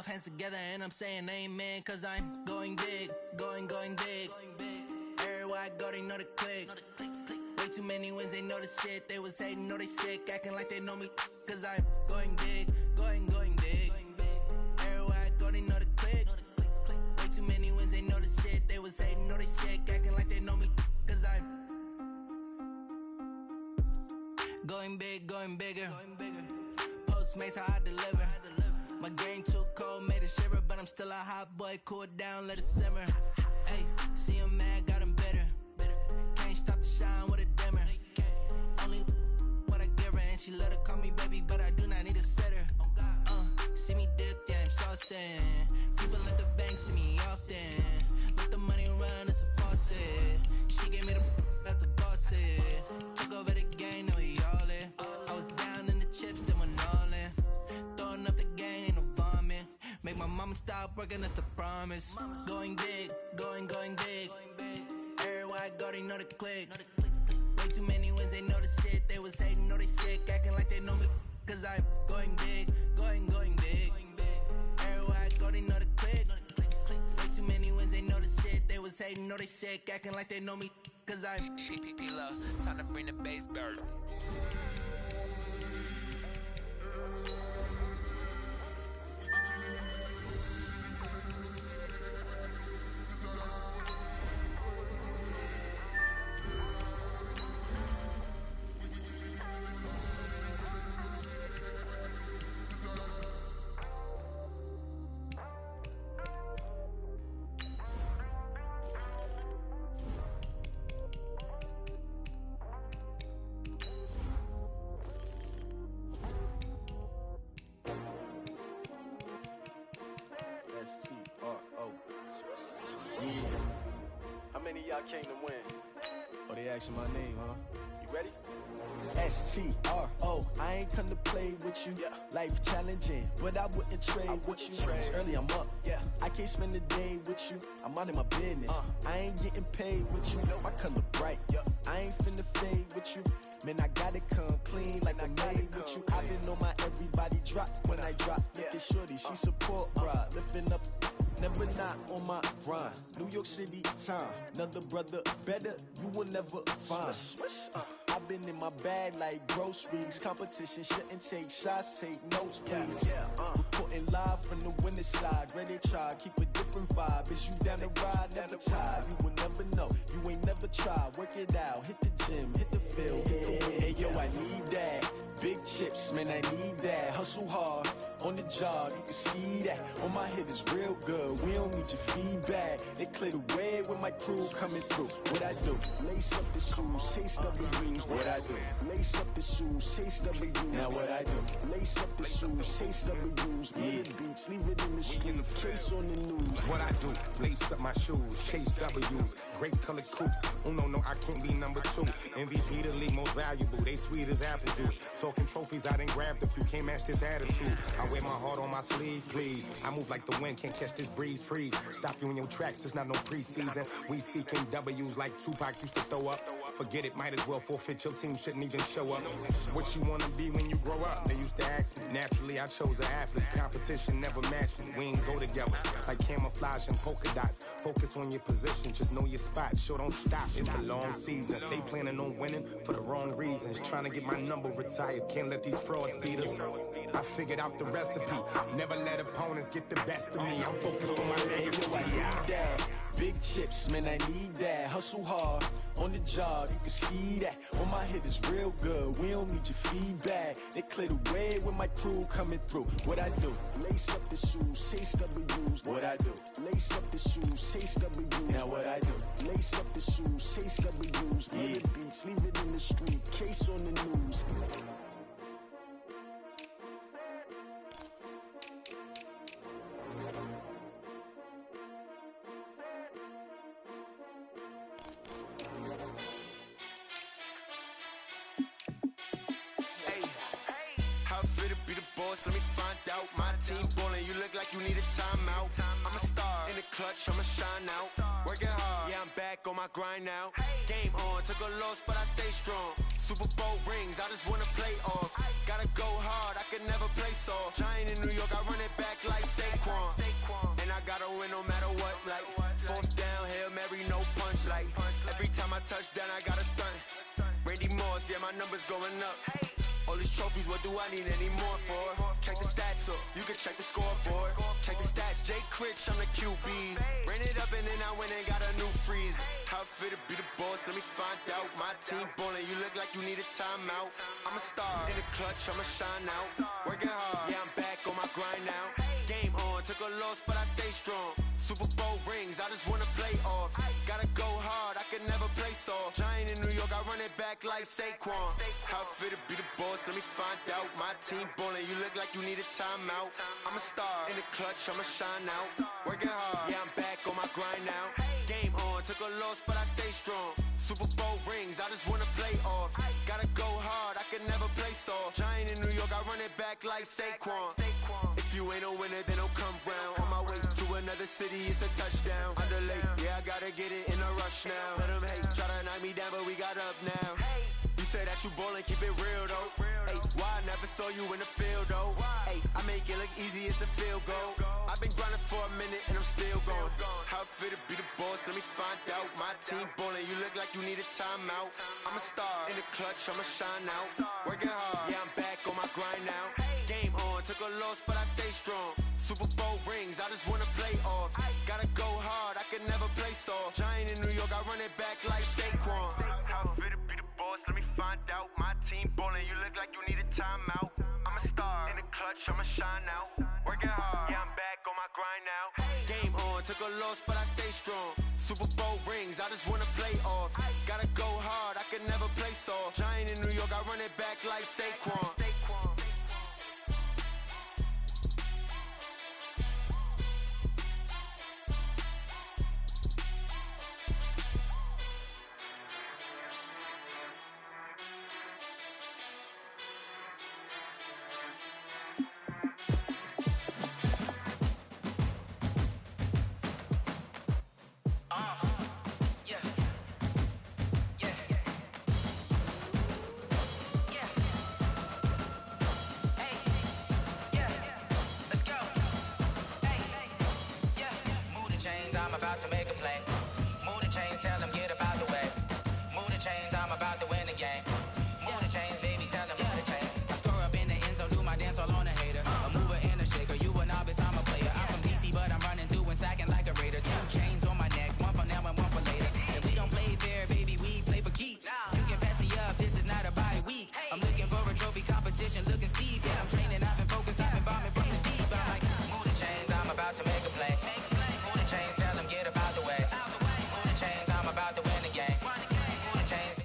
both hands together and I'm saying amen, cause I'm going big, going big. Everywhere I go, they know the click. Way too many wins, they know the shit. They was hating, know they sick, acting like they know me, cause I'm going big, going big. Everywhere I go, they know the click. Way too many wins, they know the shit. They was hating, know they sick, acting like they know me, cause I'm going big, going bigger. Postmates, how I deliver. My game too cold, made it shiver, but I'm still a hot boy. Cool it down, let it simmer. Hey, see him mad, got him bitter. Can't stop the shine with a dimmer. Only what I give her, and she let her call me baby, but I do not need a sitter. See me dip, yeah, I'm saucing. People at the bank see me often. Let the money run, it's a faucet. She gave me the that's a boss is. Took over the game, now we all in. I was down in the chips, then went all in. Throwing up the game, ain't no vomit. Make my mama stop working, that's the promise. Going big, going big. Everywhere I go, they know the click. Way too many wins, they know the shit. They was hating, know they sick, acting like they know me, cause I'm going big, going big. Everywhere I go, they know the click. Way too many wins, they know the shit. They was hating, know they sick, acting like they know me, cause I'm P-Love, time to bring the bass back. How many of y'all came to win? Oh, they asking my name, huh? You ready? S-T-R-O, I ain't come to play with you. Yeah. Life challenging, but I wouldn't trade with you. It's early, I'm up. Yeah. I can't spend the day with you. I'm minding my business. I ain't getting paid with you. My color bright. Yeah. I ain't finna fade with you. Man, I gotta come clean like I'm made with you. I've been on my everybody drop when I drop. Look at shorty, she support ride. Lifting up, never not on my grind. New York City time, another brother better, you will never find. I've been in my bag like groceries. Competition shouldn't take shots, take notes, please. Reporting live from the winning side. Ready to try, keep a different vibe. Is you down the ride, never tired. You will never know, you ain't never tried. Work it out, hit the gym, hit the field, hit the wind. Hey yo, I need that. Big chips, man, I need that. Hustle hard, on the job, you can see that. On my head is real good, we don't need your feedback. They clear the way with my crew coming through. What I do? Lace up the shoes, chase W's. What I do? Lace up the shoes, chase W's. Now what I do? Lace up the shoes, chase W's. Murder beats, leave it in the street, case on the news. What I do? Lace up my shoes, chase W's. Great colored coops. Oh no, I can't be number 2. MVP the league most valuable. They sweet as apple juice. Talking trophies, I didn't grab the few. Can't match this attitude. I wear my heart on my sleeve, please. I move like the wind, can't catch this breeze, freeze. Stop you in your tracks, there's not no preseason. We seeking W's like Tupac used to throw up. Forget it, might as well forfeit. Your team shouldn't even show up. What you wanna be when you grow up? They used to ask me. Naturally, I chose an athlete. Competition never matched me. We ain't go together like camouflage and polka dots. Focus on your position, just know your spot. Sure, don't stop. It's a long season. They planning on winning for the wrong reasons. Trying to get my number retired. Can't let these frauds beat us. I figured out the recipe. Never let opponents get the best of me. I'm focused on my legacy. I need that. Big chips, man, I need that. Hustle hard, on the job, you can see that. On my head is real good, we don't need your feedback. They clear the way with my crew coming through. What I do? Lace up the shoes, chase W's. What I do? Lace up the shoes, chase W's. Now what I do? Lace up the shoes, chase W's. Murder beats, leave it in the street, case on the news. Let me find out. My team ballin', you look like you need a timeout. I'm a star in the clutch, I'ma shine out. Working hard, yeah, I'm back on my grind now. Game on, took a loss, but I stay strong. Super Bowl rings, I just wanna play off. Gotta go hard, I can never play soft. Giant in New York, I run it back like Saquon. touchdown, I got a stunt. Randy Moss, yeah, my numbers going up. All these trophies, what do I need any more for? Check the stats up, you can check the scoreboard. Check the stats, Jay Critch, I'm the QB. Ran it up and then I went and got a new freeze. How fit to be the boss, let me find out. My team ballin', you look like you need a timeout. I'm a star, in the clutch, I'ma shine out. Working hard, yeah, I'm back on my grind now. Game on, took a loss, but I stay strong. Super Bowl rings, I just wanna play off. Gotta go hard, I can never play soft. Giant in New York, I run it back like Saquon. How fit to be the boss, let me find out. My team ballin', you look like you need a timeout. I'm a star, in the clutch, I'ma shine out. Working hard, yeah, I'm back on my grind now. Game on, took a loss, but I stay strong. Super Bowl rings, I just wanna play off. Gotta go hard, I can never play soft. Giant in New York, I run it back like Saquon. If you ain't a winner, then don't come round. On my way to another city, it's a touchdown. Underlay, yeah, I gotta get it in a rush now. Let them hate, try to knock me down, but we got up now. You say that you ballin', keep it real though. Hey, why I never saw you in the field though? Hey, I make it look easy, it's a field goal. I've been grinding for a minute and I'm still going. How fit to be the boss, let me find out. My team ballin', you look like you need a timeout. I'm a star, in the clutch, I'ma shine out. Working hard, yeah, I'm back on my grind now. Game on, took a loss, but I stay strong. Super Bowl rings, I just wanna play off. Gotta go hard, I can never play soft. Giant in New York, I run it back like Saquon. How fit to be the boss, let me find out. My team ballin', you look like you need a timeout. I'm a star, in the clutch, I'ma shine out. Working hard, yeah, I'm back on my grind now. Game on, took a loss, but I stay strong. Super Bowl rings, I just wanna play off. Gotta go hard, I can never play soft. Giant in New York, I run it back like Saquon. To make a play. Move the chains, tell them get up out the way. Move the chains, I'm about to win the game. Move the chains, baby, tell them move the chains. I score up in the end zone, do my dance all on a hater. A mover and a shaker, you a novice, I'm a player. I'm from DC, but I'm running through and sacking like a raider. 2 chains on my neck, one for now and one for later. And we don't play fair, baby, we play for keeps. You can pass me up, this is not a bye week. I'm looking for a trophy competition, looking steep. Yeah, I'm training, I've been focused, I've been bombing from the deep. I'm like, move the chains, I'm about to make a play. Move the chains, tell them get up out the way. Move the chains, I'm about to win the game. Move the chains.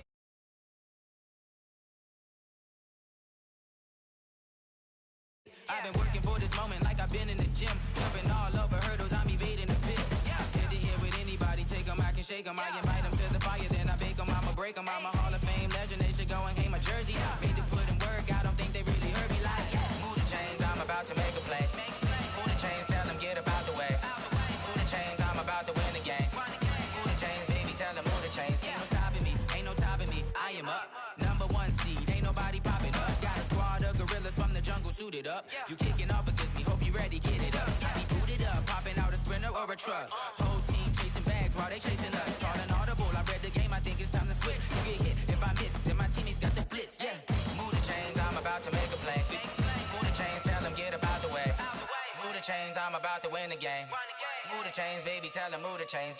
I've been working for this moment like I've been in the gym. Jumping all over hurdles, I'm evading the pit. Hit the hit with anybody, take them, I can shake them. I invite them to the fire, then I bake them, I'ma break them. I'm a Hall of Fame legend, they should go and hang my jersey. Made to put in work, I don't think they really heard me like, move the chains, I'm about to make a play. Move the chains, tell them get up out the way. Move the chains, I'm about to win the game. Move the chains, baby, tell them move the chains. Ain't no stopping me, ain't no topping me, I am up. Number 1 seed, ain't nobody popping up. Got a squad of gorillas from the jungle suited up. You kicking off against me, hope you ready, get it up. I be booted up, popping out a Sprinter or a truck. Whole team chasing bags while they chasing us. Calling audible, I read the game, I think it's time to switch. You get hit if I miss, then my teammates got the blitz, yeah. Move the chains, I'm about to make a play. Move the chains, tell them get up out the way. Move the chains, I'm about to win the game. Move the chains, baby, tell them move the chains.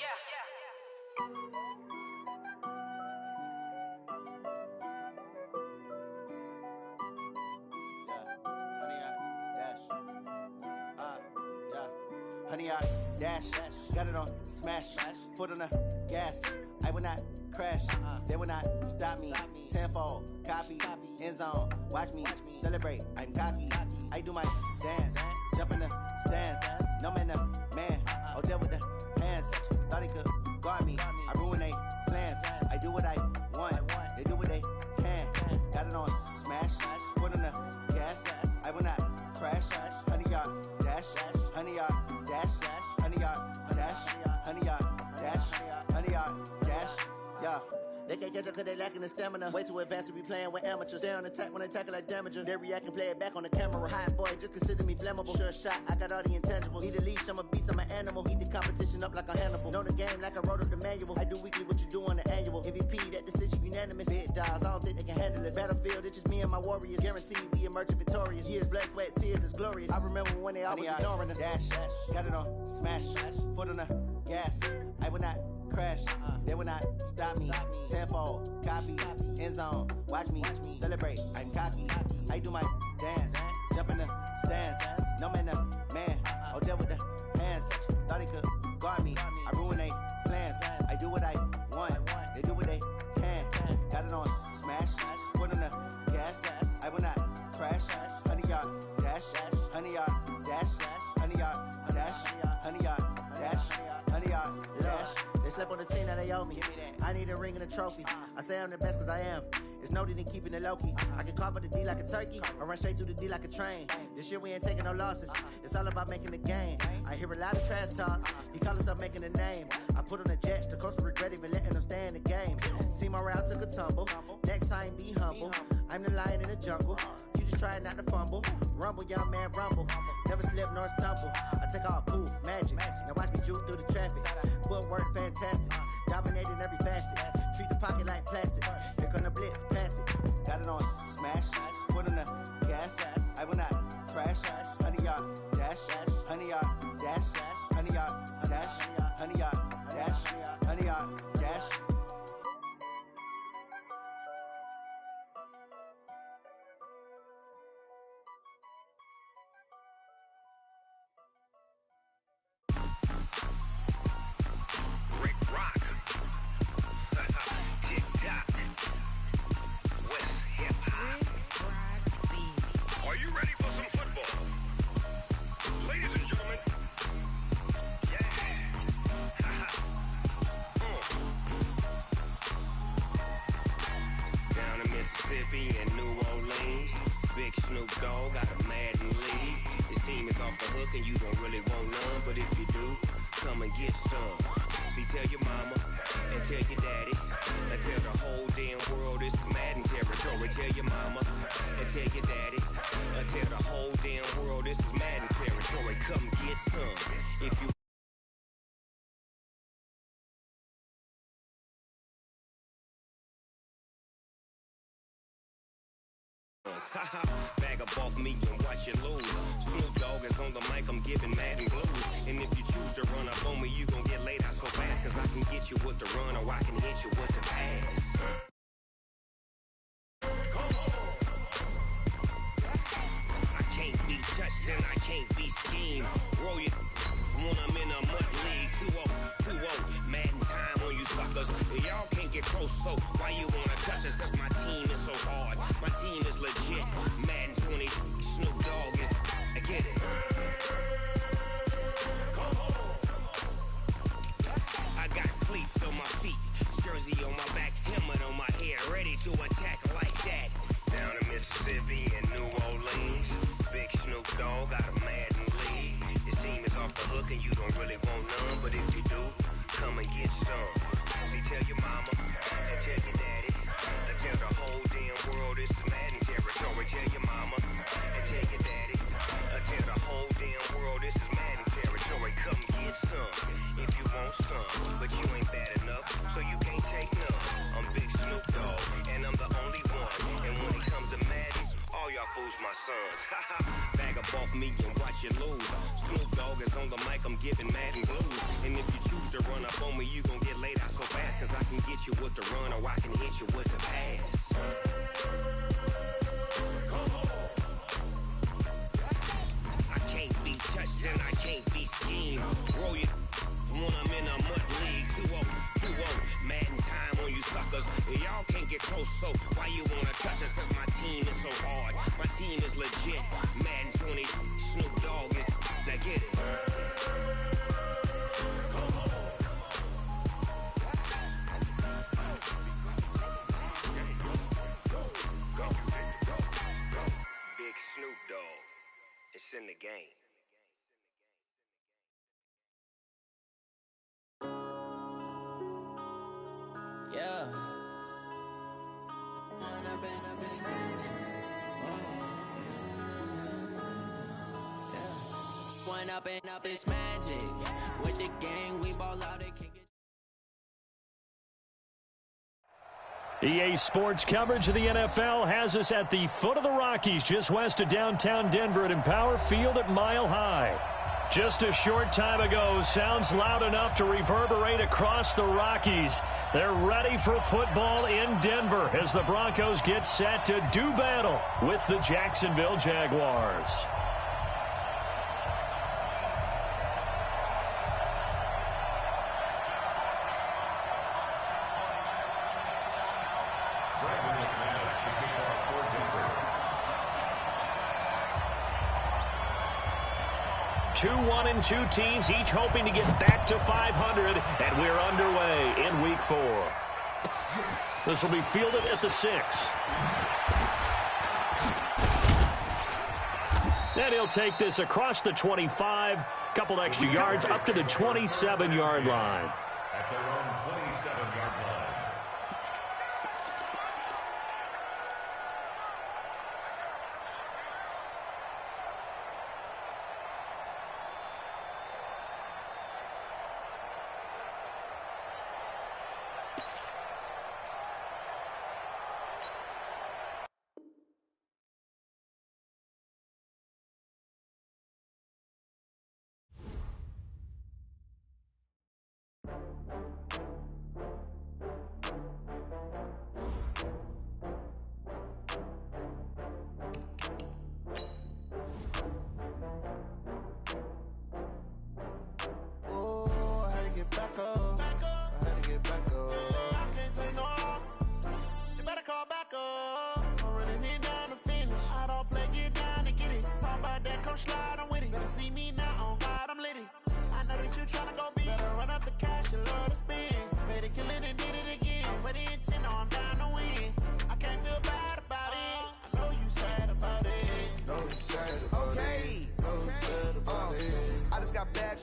Honey, I dash, got it on smash, foot on the gas. I will not crash, they will not stop me. Tenfold, copy, end zone, watch me celebrate. I'm cocky, I do my dance, jump in the stands. No man, the man, oh, there with the hands. Thought he could guard me, I ruin they plans. I do what I want, they do what they can. Got it on smash, foot on the gas. I will not crash, honey, y'all dash, honey, y'all dash, honey, y'all dash, honey, y'all dash, honey, y'all dash, yeah. They can't catch up cause they lacking the stamina. Way too advanced to be playing with amateurs. Stay on attack when they tackle like damager. They react and play it back on the camera. Hot boy, just consider me flammable. Sure shot, I got all the intangibles. Need a leash, I'm a beast, I'm an animal. Heat the competition up like a Hannibal. Know the game like I wrote up the manual. I do weekly what you do on the annual. MVP, that decision unanimous. Big dogs, I don't think they can handle this. Battlefield, it's just me and my warriors. Guaranteed we emerge victorious. Years, blood, sweat, tears, it's glorious. I remember when they always ignoring us. Dash, got it on, smash, foot on the gas. I will not crash, they will not stop me. Tenfold, copy, end zone, watch me celebrate. I'm cocky, I do my dance, jump in the stands. No man, man, oh deal with the hands. Thought he could guard me, I ruin they plans. I do what I want, they do what they can. Got it on, smash, foot on the gas. I will not crash, 100-yard dash, 100-yard dash, 100-yard dash, 100-yard dash, 100-yard dash. They slept on the team that they owe me. I need a ring and a trophy. I say I'm the best cause I am. It's noted in keeping it low-key. I can carve up the D like a turkey, or run straight through the D like a train. This year we ain't taking no losses. It's all about making the game. I hear a lot of trash talk. He call himself making a name. I put on the Jets. The coach will regret even letting them stay in the game. Team morale took a tumble. Next time be humble. I'm the lion in the jungle. You just try not to fumble. Rumble, young man, rumble. Never slip nor stumble. I take off, poof, magic. Now watch me juke through the traffic. Footwork fantastic. Dominating every facet. Treat the pocket like plastic. Here come the blitz, pass it. Got it on, smash. Foot on the gas. I will not crash. 100-yard dash. 100-yard dash. 100-yard dash. 100-yard dash. 100-yard dash. Rick Rock. Tick-tock. West hip-hop. Are you ready for some football? Ladies and gentlemen. Yeah. Down in Mississippi and New Orleans, Big Snoop Dogg got a Madden lead. His team is off the hook and you don't really want none, but if you do, come and get some. See, tell your mama and tell your daddy and tell the whole damn world this is Madden territory. Tell your mama and tell your daddy and tell the whole damn world this is Madden territory. Come get some. If you bag up off me and watch you lose. Snoop Dogg is on the mic, I'm giving Madden blues. And if you choose to run up on me, you gon' get laid out so fast. Cause I can get you with the run or I can hit you with the pass. I can't be touched and I can't be schemed. Roll you when I'm in a mud league. 2-0, Madden time on you suckers. Y'all can't get close, so why you wanna touch us? Cause my team is so hard. My team is legit. Madden 20, Snoop Dogg is. I get it. I got cleats on my feet, jersey on my back, helmet on my head, ready to attack like that. Down in Mississippi and New Orleans, Big Snoop Dogg got a Madden lead. His team is off the hook and you don't really want none, but if you do, come and get some. See, tell your mama and tell your daddy and tell the whole damn world this is Madden territory. Tell your mama and tell your daddy and tell the whole damn world this is Madden territory. Come get some if you want some, but you ain't bad enough, so you can't take none. I'm Big Snoop Dogg and I'm the only one. And when it comes to Madden, all y'all fools my sons. Bag up off me and watch you lose. Snoop Dogg is on the mic, I'm giving Madden blues. And if you choose to run up on me, you gon' get laid out so fast. Cause I can get you with the run or I can hit you with the pass. I can't be touched and I can't be schemed. Roll you when I'm in a mud league. 2-0, Madden time on you suckers. Y'all can't get close, so why you wanna touch us? Cause my team is so hard. My team is legit. Madden 20, Snoop Dogg is. Now get it. Big Snoop Dogg. It's in the game. Yeah. One up and up, it's magic. With the gang, we ball out and kick it. EA Sports coverage of the NFL has us at the foot of the Rockies, just west of downtown Denver at Empower Field at Mile High. Just a short time ago, sounds loud enough to reverberate across the Rockies. They're ready for football in Denver as the Broncos get set to do battle with the Jacksonville Jaguars. Two 1-2 teams, each hoping to get back to 500, and we're underway in Week 4. This will be fielded at the 6. And he'll take this across the 25, couple extra yards up to the 27-yard line. At their own 27-yard line.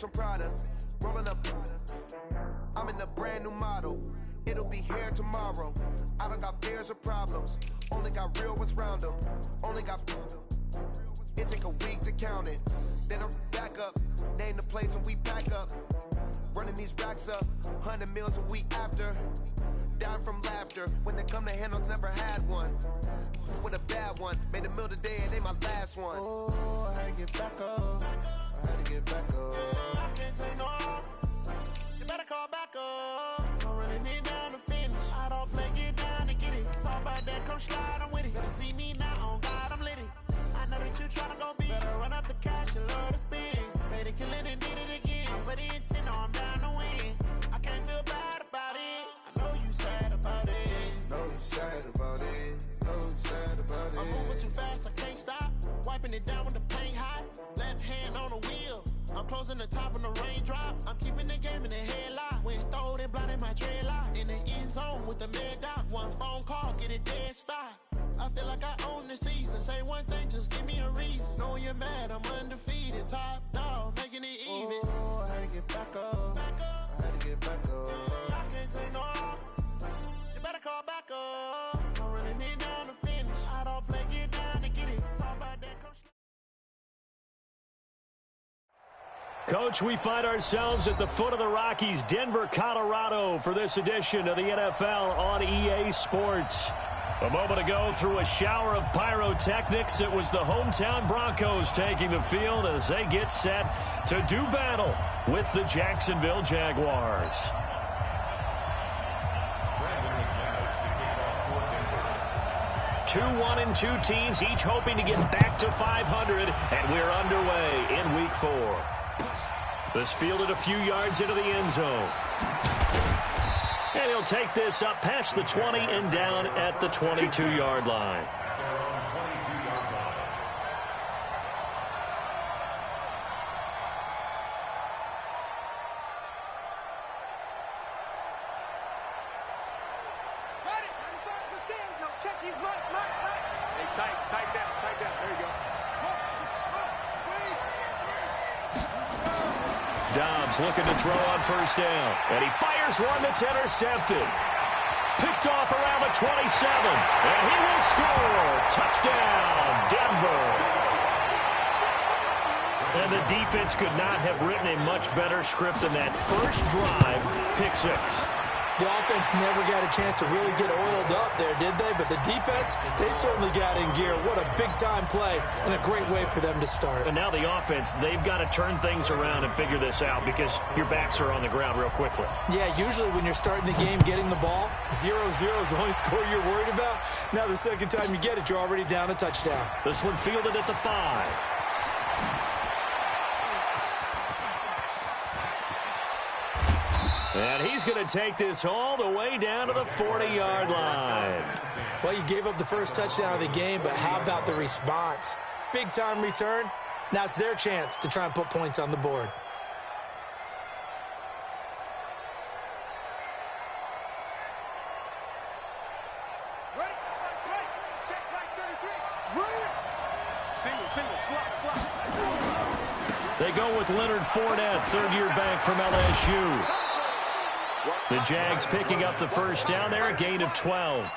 From Prada, rolling up. I'm in a brand new model. It'll be here tomorrow. I don't got fears or problems. Only got real ones round them. Only got. It take a week to count it. Then I'm back up. Name the place and we pack up. Running these racks up. 100 meals a week after. Down from laughter. When they come to handles, never had one. With a bad one. Made a meal today and they my last one. Oh, I had to get back up. I had to get back up. I can't take no off. You better call back up. I'm running it down to finish. I don't play, get down and get it. Talk about that, come slide, I'm with it. Better see me now, on God, I'm lit it. I know that you tryna go big. Better run up the cash, you love to spin. Made it, kill it, and did it again. But the intent, no, I'm down to win. I can't feel bad about it. I know you sad about it. Know you sad about it. Know you sad about it. I'm moving too fast, I can't stop. Wiping it down with the paint hot. Left hand on the wheel. I'm closing the top of the raindrop. I'm keeping the game in the headlock. When throwed and blinded my dreadlock. In the end zone with the mad dot. One phone call, get it dead stop. I feel like I own the season. Say one thing, just give me a reason. Knowing you're mad, I'm undefeated. Top dog, making it even. Oh, I had to get back up. I had to get back up. I can't take no off. You better call back up. I'm running it down to finish. I don't play, get down to get it. Talk about that, come. Coach, we find ourselves at the foot of the Rockies, Denver, Colorado, for this edition of the NFL on EA Sports. A moment ago, through a shower of pyrotechnics, it was the hometown Broncos taking the field as they get set to do battle with the Jacksonville Jaguars. Two 1-2 teams, each hoping to get back to 500, and we're underway in Week 4. This fielded a few yards into the end zone. And he'll take this up past the 20 and down at the 22-yard line. Dobbs looking to throw on first down, and he fires one that's intercepted. Picked off around the 27. And he will score. Touchdown, Denver. And the defense could not have written a much better script than that first drive, pick 6. The offense never got a chance to really get oiled up there, did they? But the defense, they certainly got in gear. What a big-time play and a great way for them to start. And now the offense, they've got to turn things around and figure this out because your backs are on the ground real quickly. Yeah, usually when you're starting the game getting the ball, 0-0 is the only score you're worried about. Now the second time you get it, you're already down a touchdown. This one fielded at the 5. And he's going to take this all the way down to the 40-yard line. Well, you gave up the first touchdown of the game, but how about the response? Big-time return. Now it's their chance to try and put points on the board. They go with Leonard Fournette, third-year back from LSU. The Jags picking up the first down there, a gain of 12.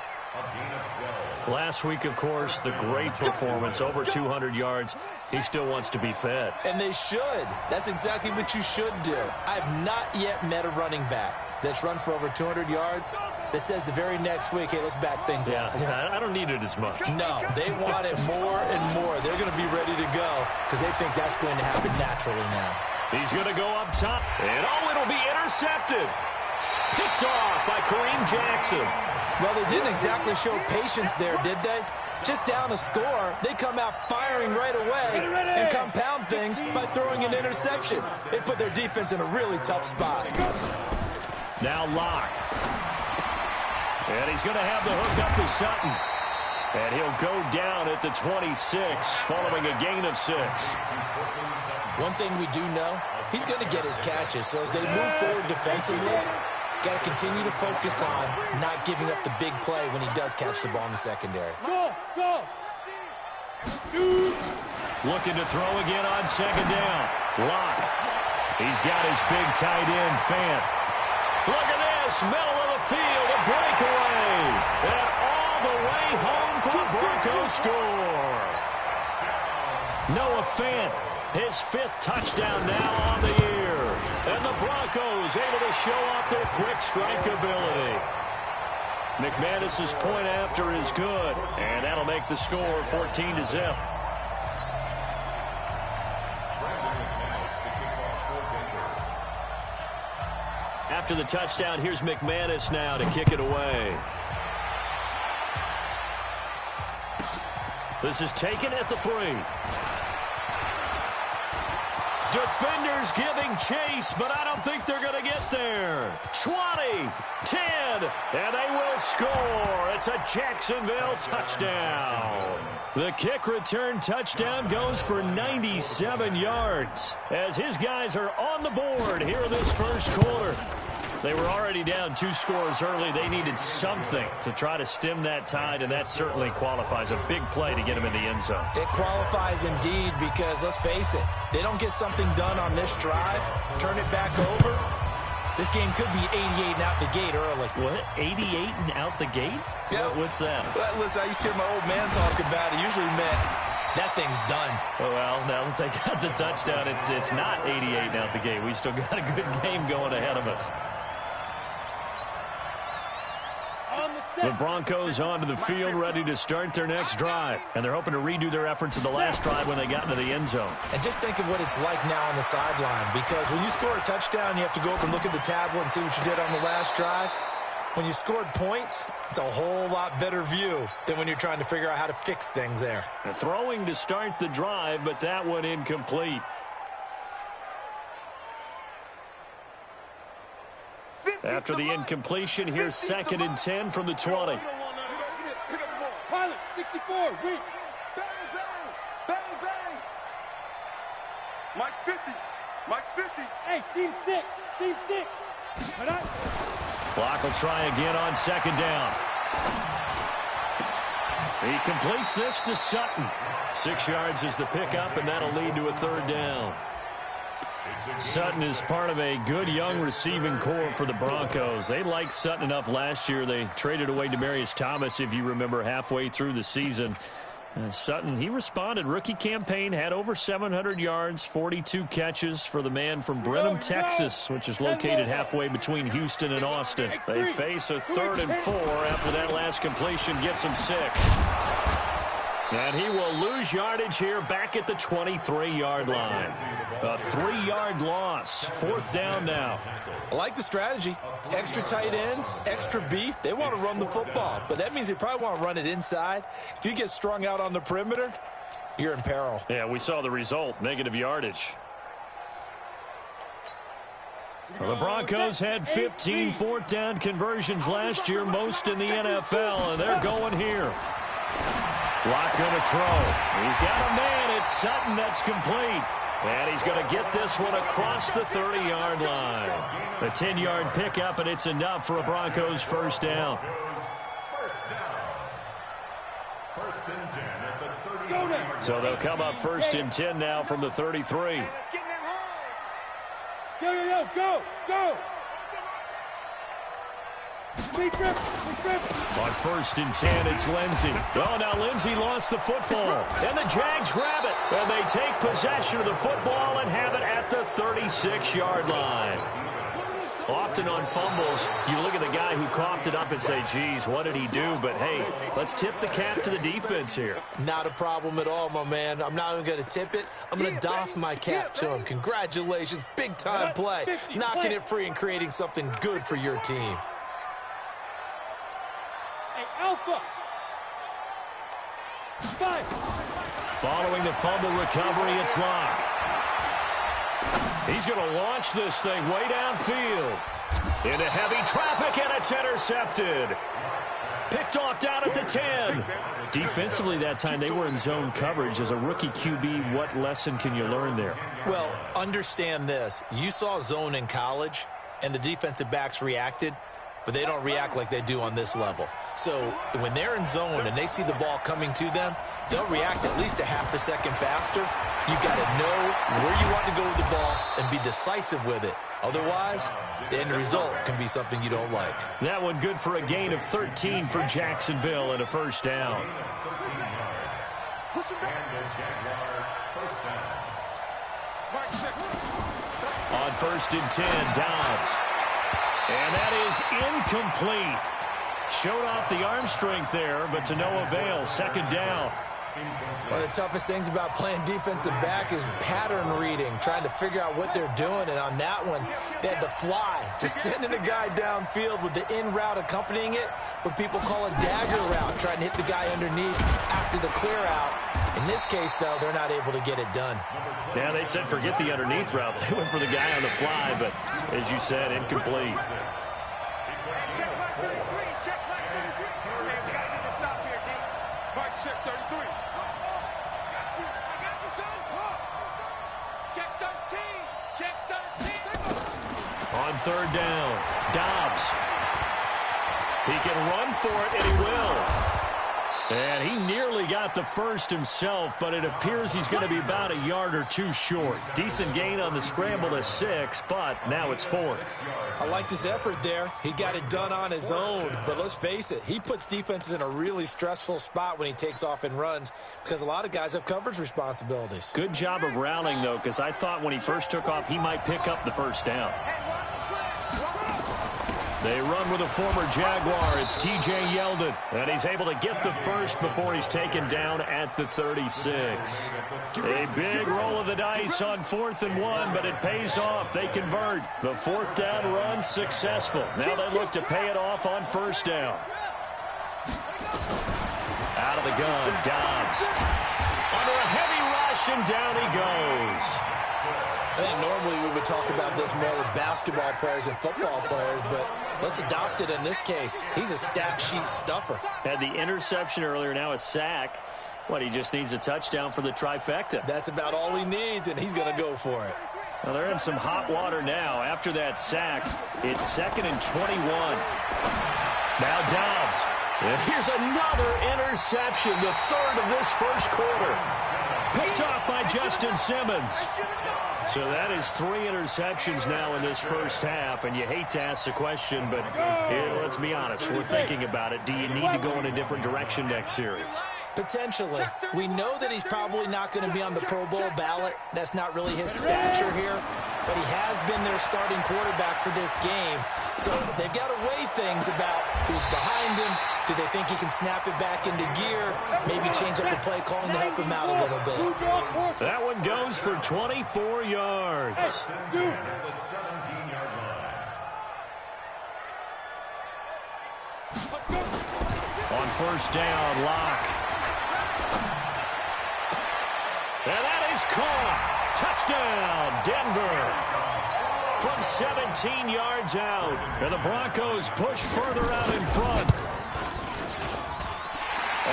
Last week, of course, the great performance, over 200 yards. He still wants to be fed. And they should. That's exactly what you should do. I've not yet met a running back that's run for over 200 yards that says the very next week, hey, let's back things up. Yeah, I don't need it as much. No, they want it more and more. They're going to be ready to go because they think that's going to happen naturally now. He's going to go up top, and it'll be intercepted. Picked off by Kareem Jackson. Well, they didn't exactly show patience there, did they? Just down a score, they come out firing right away and compound things by throwing an interception. They put their defense in a really tough spot. Now Locke. And he's going to have the hook up to Sutton. And he'll go down at the 26, following a gain of 6. One thing we do know, he's going to get his catches. So as they move forward defensively, got to continue to focus on not giving up the big play when he does catch the ball in the secondary. Go! Shoot! Looking to throw again on second down. Locke. He's got his big tight end, Fant. Look at this, middle of the field, a breakaway. And all the way home for the Broncos score. Noah Fant, his 5th touchdown now on the year. And the Broncos able to show off their quick strike ability. McManus's point after is good, and that'll make the score 14-0. After the touchdown, here's McManus now to kick it away. This is taken at the 3. Defenders giving chase, but I don't think they're going to get there. 20, 10, and they will score. It's a Jacksonville touchdown. The kick return touchdown goes for 97 yards as his guys are on the board here in this first quarter. They were already down 2 scores early. They needed something to try to stem that tide, and that certainly qualifies. A big play to get them in the end zone. It qualifies indeed because, let's face it, they don't get something done on this drive, turn it back over, this game could be 88 and out the gate early. What? 88 and out the gate? Yeah. What's that? Well, listen, I used to hear my old man talk about it. Usually meant that thing's done. Well, now that they got the touchdown, it's not 88 and out the gate. We still got a good game going ahead of us. The Broncos onto the field, ready to start their next drive. And they're hoping to redo their efforts in the last drive when they got into the end zone. And just think of what it's like now on the sideline. Because when you score a touchdown, you have to go up and look at the tablet and see what you did on the last drive. When you scored points, it's a whole lot better view than when you're trying to figure out how to fix things there. Throwing to start the drive, but that one incomplete. After the incompletion, here's 2nd and 10 from the 20. Pilot, 64, weak. Bang, bang, bang, bang. Mike's 50. Mike's 50. Hey, seam 6. Clock will try again on 2nd down. He completes this to Sutton. 6 yards is the pickup, and that'll lead to a 3rd down. Sutton is part of a good young receiving core for the Broncos. They liked Sutton enough last year. They traded away Demaryius Thomas, if you remember, halfway through the season. Sutton, he responded. Rookie campaign, had over 700 yards, 42 catches for the man from Brenham, Texas, which is located halfway between Houston and Austin. They face a 3rd and 4 after that last completion gets him 6. And he will lose yardage here back at the 23-yard line. A 3-yard loss. 4th down now. I like the strategy. Extra tight ends, extra beef. They want to run the football, but that means they probably want to run it inside. If you get strung out on the perimeter, you're in peril. Yeah, we saw the result. Negative yardage. Well, the Broncos had 15 4th down conversions last year, most in the NFL, and they're going here. Lock going to throw. He's got a man. It's Sutton that's complete. And he's going to get this one across the 30-yard line. A 10-yard pickup, and it's enough for a Broncos first down. First and 10 at the 30. So they'll come up 1st and 10 now from the 33. Go. On 1st and 10, it's Lindsey. Oh, now Lindsey lost the football. And the Jags grab it. And they take possession of the football and have it at the 36-yard line. Often on fumbles, you look at the guy who coughed it up and say, geez, what did he do? But, hey, let's tip the cap to the defense here. Not a problem at all, my man. I'm not even going to tip it. I'm going to doff my cap to him. Congratulations. Big-time play. Knocking it free and creating something good for your team. Alpha. 5. Following the fumble recovery, it's Locke. He's going to launch this thing way downfield. Into heavy traffic, and it's intercepted. Picked off down at the 10. Defensively that time, they were in zone coverage. As a rookie QB, what lesson can you learn there? Well, understand this. You saw zone in college, and the defensive backs reacted, but they don't react like they do on this level. So when they're in zone and they see the ball coming to them, they'll react at least a half a second faster. You've got to know where you want to go with the ball and be decisive with it. Otherwise, the end result can be something you don't like. That one good for a gain of 13 for Jacksonville and a first down. On 1st and 10, Dobbs. And that is incomplete. Showed off the arm strength there, but to no avail. 2nd down. One of the toughest things about playing defensive back is pattern reading, trying to figure out what they're doing. And on that one, they had the fly, just sending a guy downfield with the in route accompanying it, what people call a dagger route, trying to hit the guy underneath after the clear out. In this case, though, they're not able to get it done. Yeah, they said forget the underneath route. They went for the guy on the fly, but as you said, incomplete. Check 33. On 3rd down, Dobbs. He can run for it, and he will. And he nearly got the first himself, but it appears he's going to be about a yard or two short. Decent gain on the scramble to 6, but now it's 4th. I like this effort there. He got it done on his own, but let's face it, he puts defenses in a really stressful spot when he takes off and runs because a lot of guys have coverage responsibilities. Good job of routing, though, because I thought when he first took off, he might pick up the first down. They run with a former Jaguar. It's T.J. Yeldon. And he's able to get the first before he's taken down at the 36. A big roll of the dice on 4th and 1, but it pays off. They convert. The 4th down run successful. Now they look to pay it off on 1st down. Out of the gun, Dobbs. Under a heavy rush, and down he goes. I think normally we would talk about this more with basketball players and football players, but let's adopt it in this case. He's a stat sheet stuffer. Had the interception earlier, now a sack. What, he just needs a touchdown for the trifecta. That's about all he needs, and he's going to go for it. Well, they're in some hot water now. After that sack, it's 2nd and 21. Now Dobbs. And here's another interception, the 3rd of this first quarter. Picked off by Justin Simmons. So that is 3 interceptions now in this first half, and you hate to ask the question, but let's be honest. We're thinking about it. Do you need to go in a different direction next series? Potentially. We know that he's probably not going to be on the Pro Bowl ballot. That's not really his stature here, but he has been their starting quarterback for this game. So they've got to weigh things about who's behind him. Do they think he can snap it back into gear? Maybe change up the play calling to help him out a little bit. That one goes for 24 yards. On first down, Locke. And that is caught. Touchdown, Denver. From 17 yards out. And the Broncos push further out in front.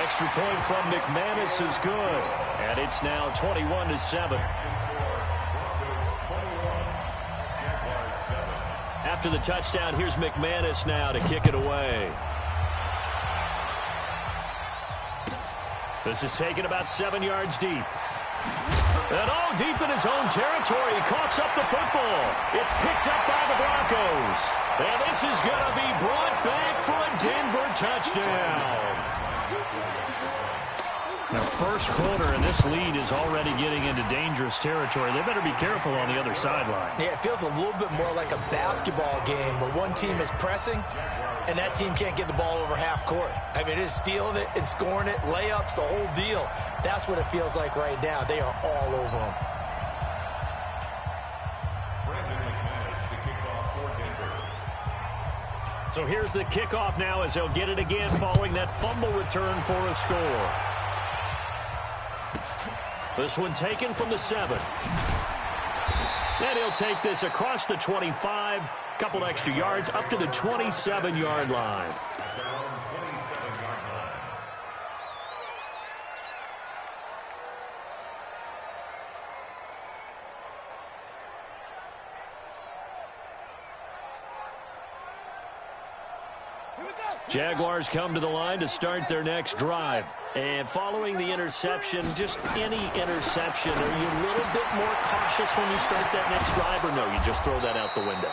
Extra point from McManus is good. And it's now 21-7. After the touchdown, here's McManus now to kick it away. This is taken about 7 yards deep. And all deep in his own territory. He coughs up the football. It's picked up by the Broncos. And this is going to be brought back for a Denver touchdown. Now, first quarter, and this lead is already getting into dangerous territory. They better be careful on the other sideline. Yeah, it feels a little bit more like a basketball game where one team is pressing and that team can't get the ball over half court. I mean, it is stealing it and scoring it, layups, the whole deal. That's what it feels like right now. They are all over them. So here's the kickoff now as they'll get it again following that fumble return for a score. This one taken from the 7. And he'll take this across the 25, couple extra yards up to the 27-yard line. Jaguars come to the line to start their next drive. And following the interception, just any interception, are you a little bit more cautious when you start that next drive, or no, you just throw that out the window?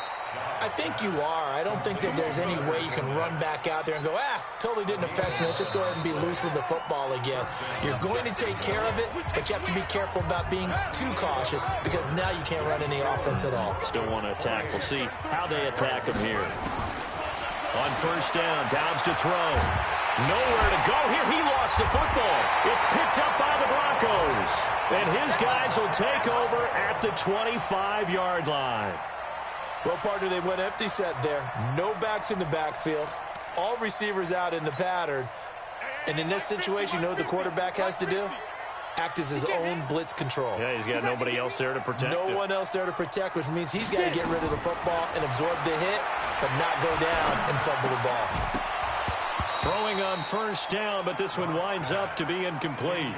I think you are. I don't think that there's any way you can run back out there and go, totally didn't affect me. Let's just go ahead and be loose with the football again. You're going to take care of it, but you have to be careful about being too cautious because now you can't run any offense at all. Still want to attack. We'll see how they attack him here. On first down, Downs to throw. Nowhere to go here. He lost the football. It's picked up by the Broncos. And his guys will take over at the 25-yard line. Well, partner, they went empty set there. No backs in the backfield. All receivers out in the pattern. And in this situation, you know what the quarterback has to do? Act as his own blitz control. Yeah, he's got nobody else there to protect him. No one else there to protect, which means he's got to get rid of the football and absorb the hit, but not go down and fumble the ball. Throwing on first down, but this one winds up to be incomplete.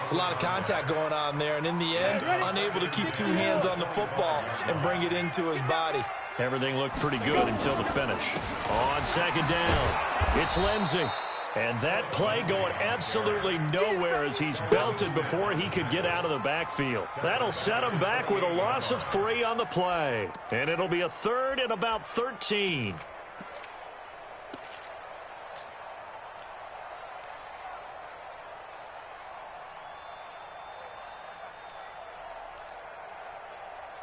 It's a lot of contact going on there, and in the end, unable to keep two hands on the football and bring it into his body. Everything looked pretty good until the finish. On second down, it's Lindsey. And that play going absolutely nowhere as he's belted before he could get out of the backfield. That'll set him back with a loss of 3 on the play. And it'll be a third and about 13.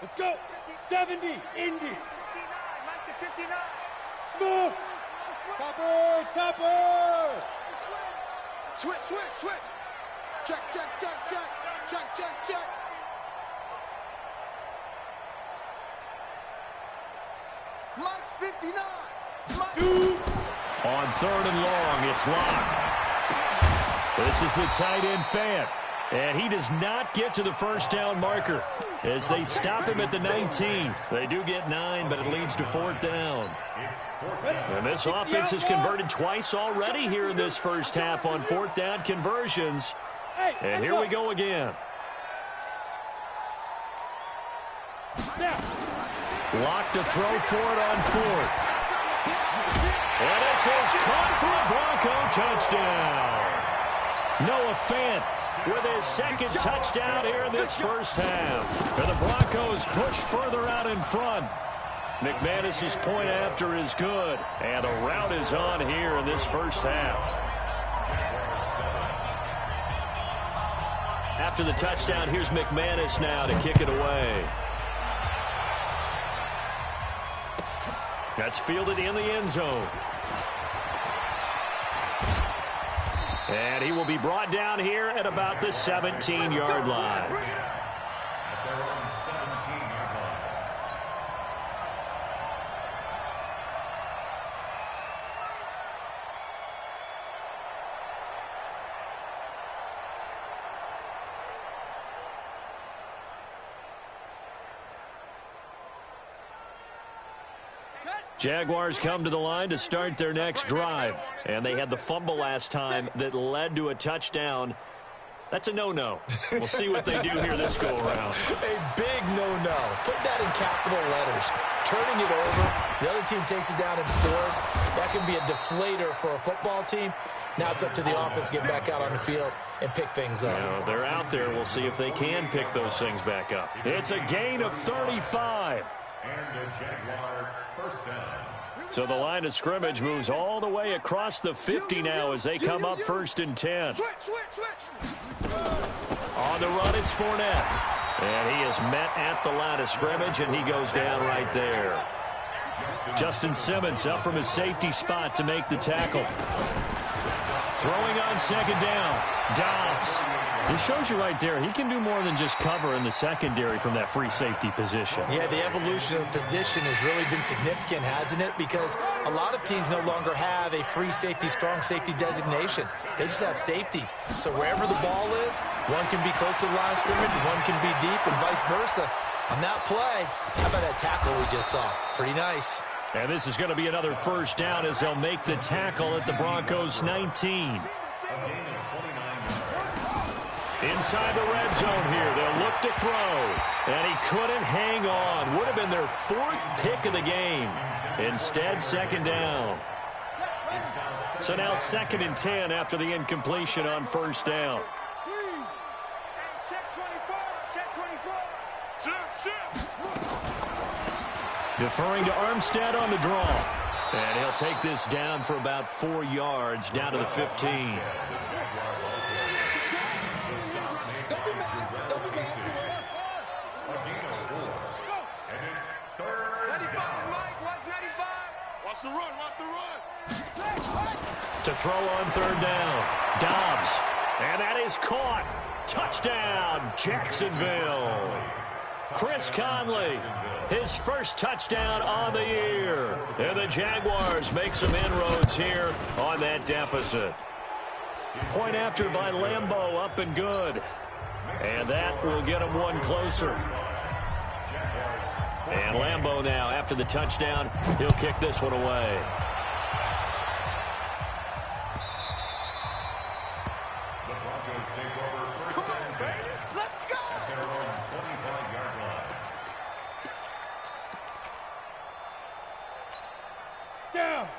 Let's go. 70, Indy. 59, Mike to 59. Smoke. Topper. Switch. Check. Mike's 59. On third and long, it's Locke. This is the tight end Fant. And he does not get to the first down marker as they stop him at the 19. They do get 9, but it leads to fourth down. And this offense has converted twice already here in this first half on fourth down conversions. And here we go again. Locke to throw for it on fourth. And this is caught for a Bronco touchdown. Noah Fant with his second touchdown here in this first half. And the Broncos push further out in front. McManus's point after is good, and a rout is on here in this first half. After the touchdown, here's McManus now to kick it away. That's fielded in the end zone. And he will be brought down here at about the 17-yard line. Jaguars come to the line to start their next drive. And they had the fumble last time that led to a touchdown. That's a no-no. We'll see what they do here this go-around. A big no-no. Put that in capital letters. Turning it over, the other team takes it down and scores. That can be a deflator for a football team. Now it's up to the offense to get back out on the field and pick things up. You know, they're out there. We'll see if they can pick those things back up. It's a gain of 35. And a Jaguar first down. So the line of scrimmage moves all the way across the 50 now as they come up 1st and 10. On the run, it's Fournette. And he is met at the line of scrimmage, and he goes down right there. Justin Simmons up from his safety spot to make the tackle. Throwing on second down. Dobbs. It shows you right there, he can do more than just cover in the secondary from that free safety position. Yeah, the evolution of the position has really been significant, hasn't it? Because a lot of teams no longer have a free safety, strong safety designation. They just have safeties. So wherever the ball is, one can be close to the line of scrimmage, one can be deep, and vice versa. On that play, how about that tackle we just saw? Pretty nice. And this is going to be another first down as they'll make the tackle at the Broncos 19. Inside the red zone here, they'll look to throw. And he couldn't hang on. Would have been their 4th pick of the game. Instead, second down. So now 2nd and 10 after the incompletion on first down. Deferring to Armstead on the draw. And he'll take this down for about 4 yards, down to the 15. To throw on third down. Dobbs. And that is caught. Touchdown, Jacksonville. Chris Conley, his first touchdown on the year. And the Jaguars make some inroads here on that deficit. Point after by Lambeau, up and good. And that will get him one closer. And Lambeau now, after the touchdown, he'll kick this one away.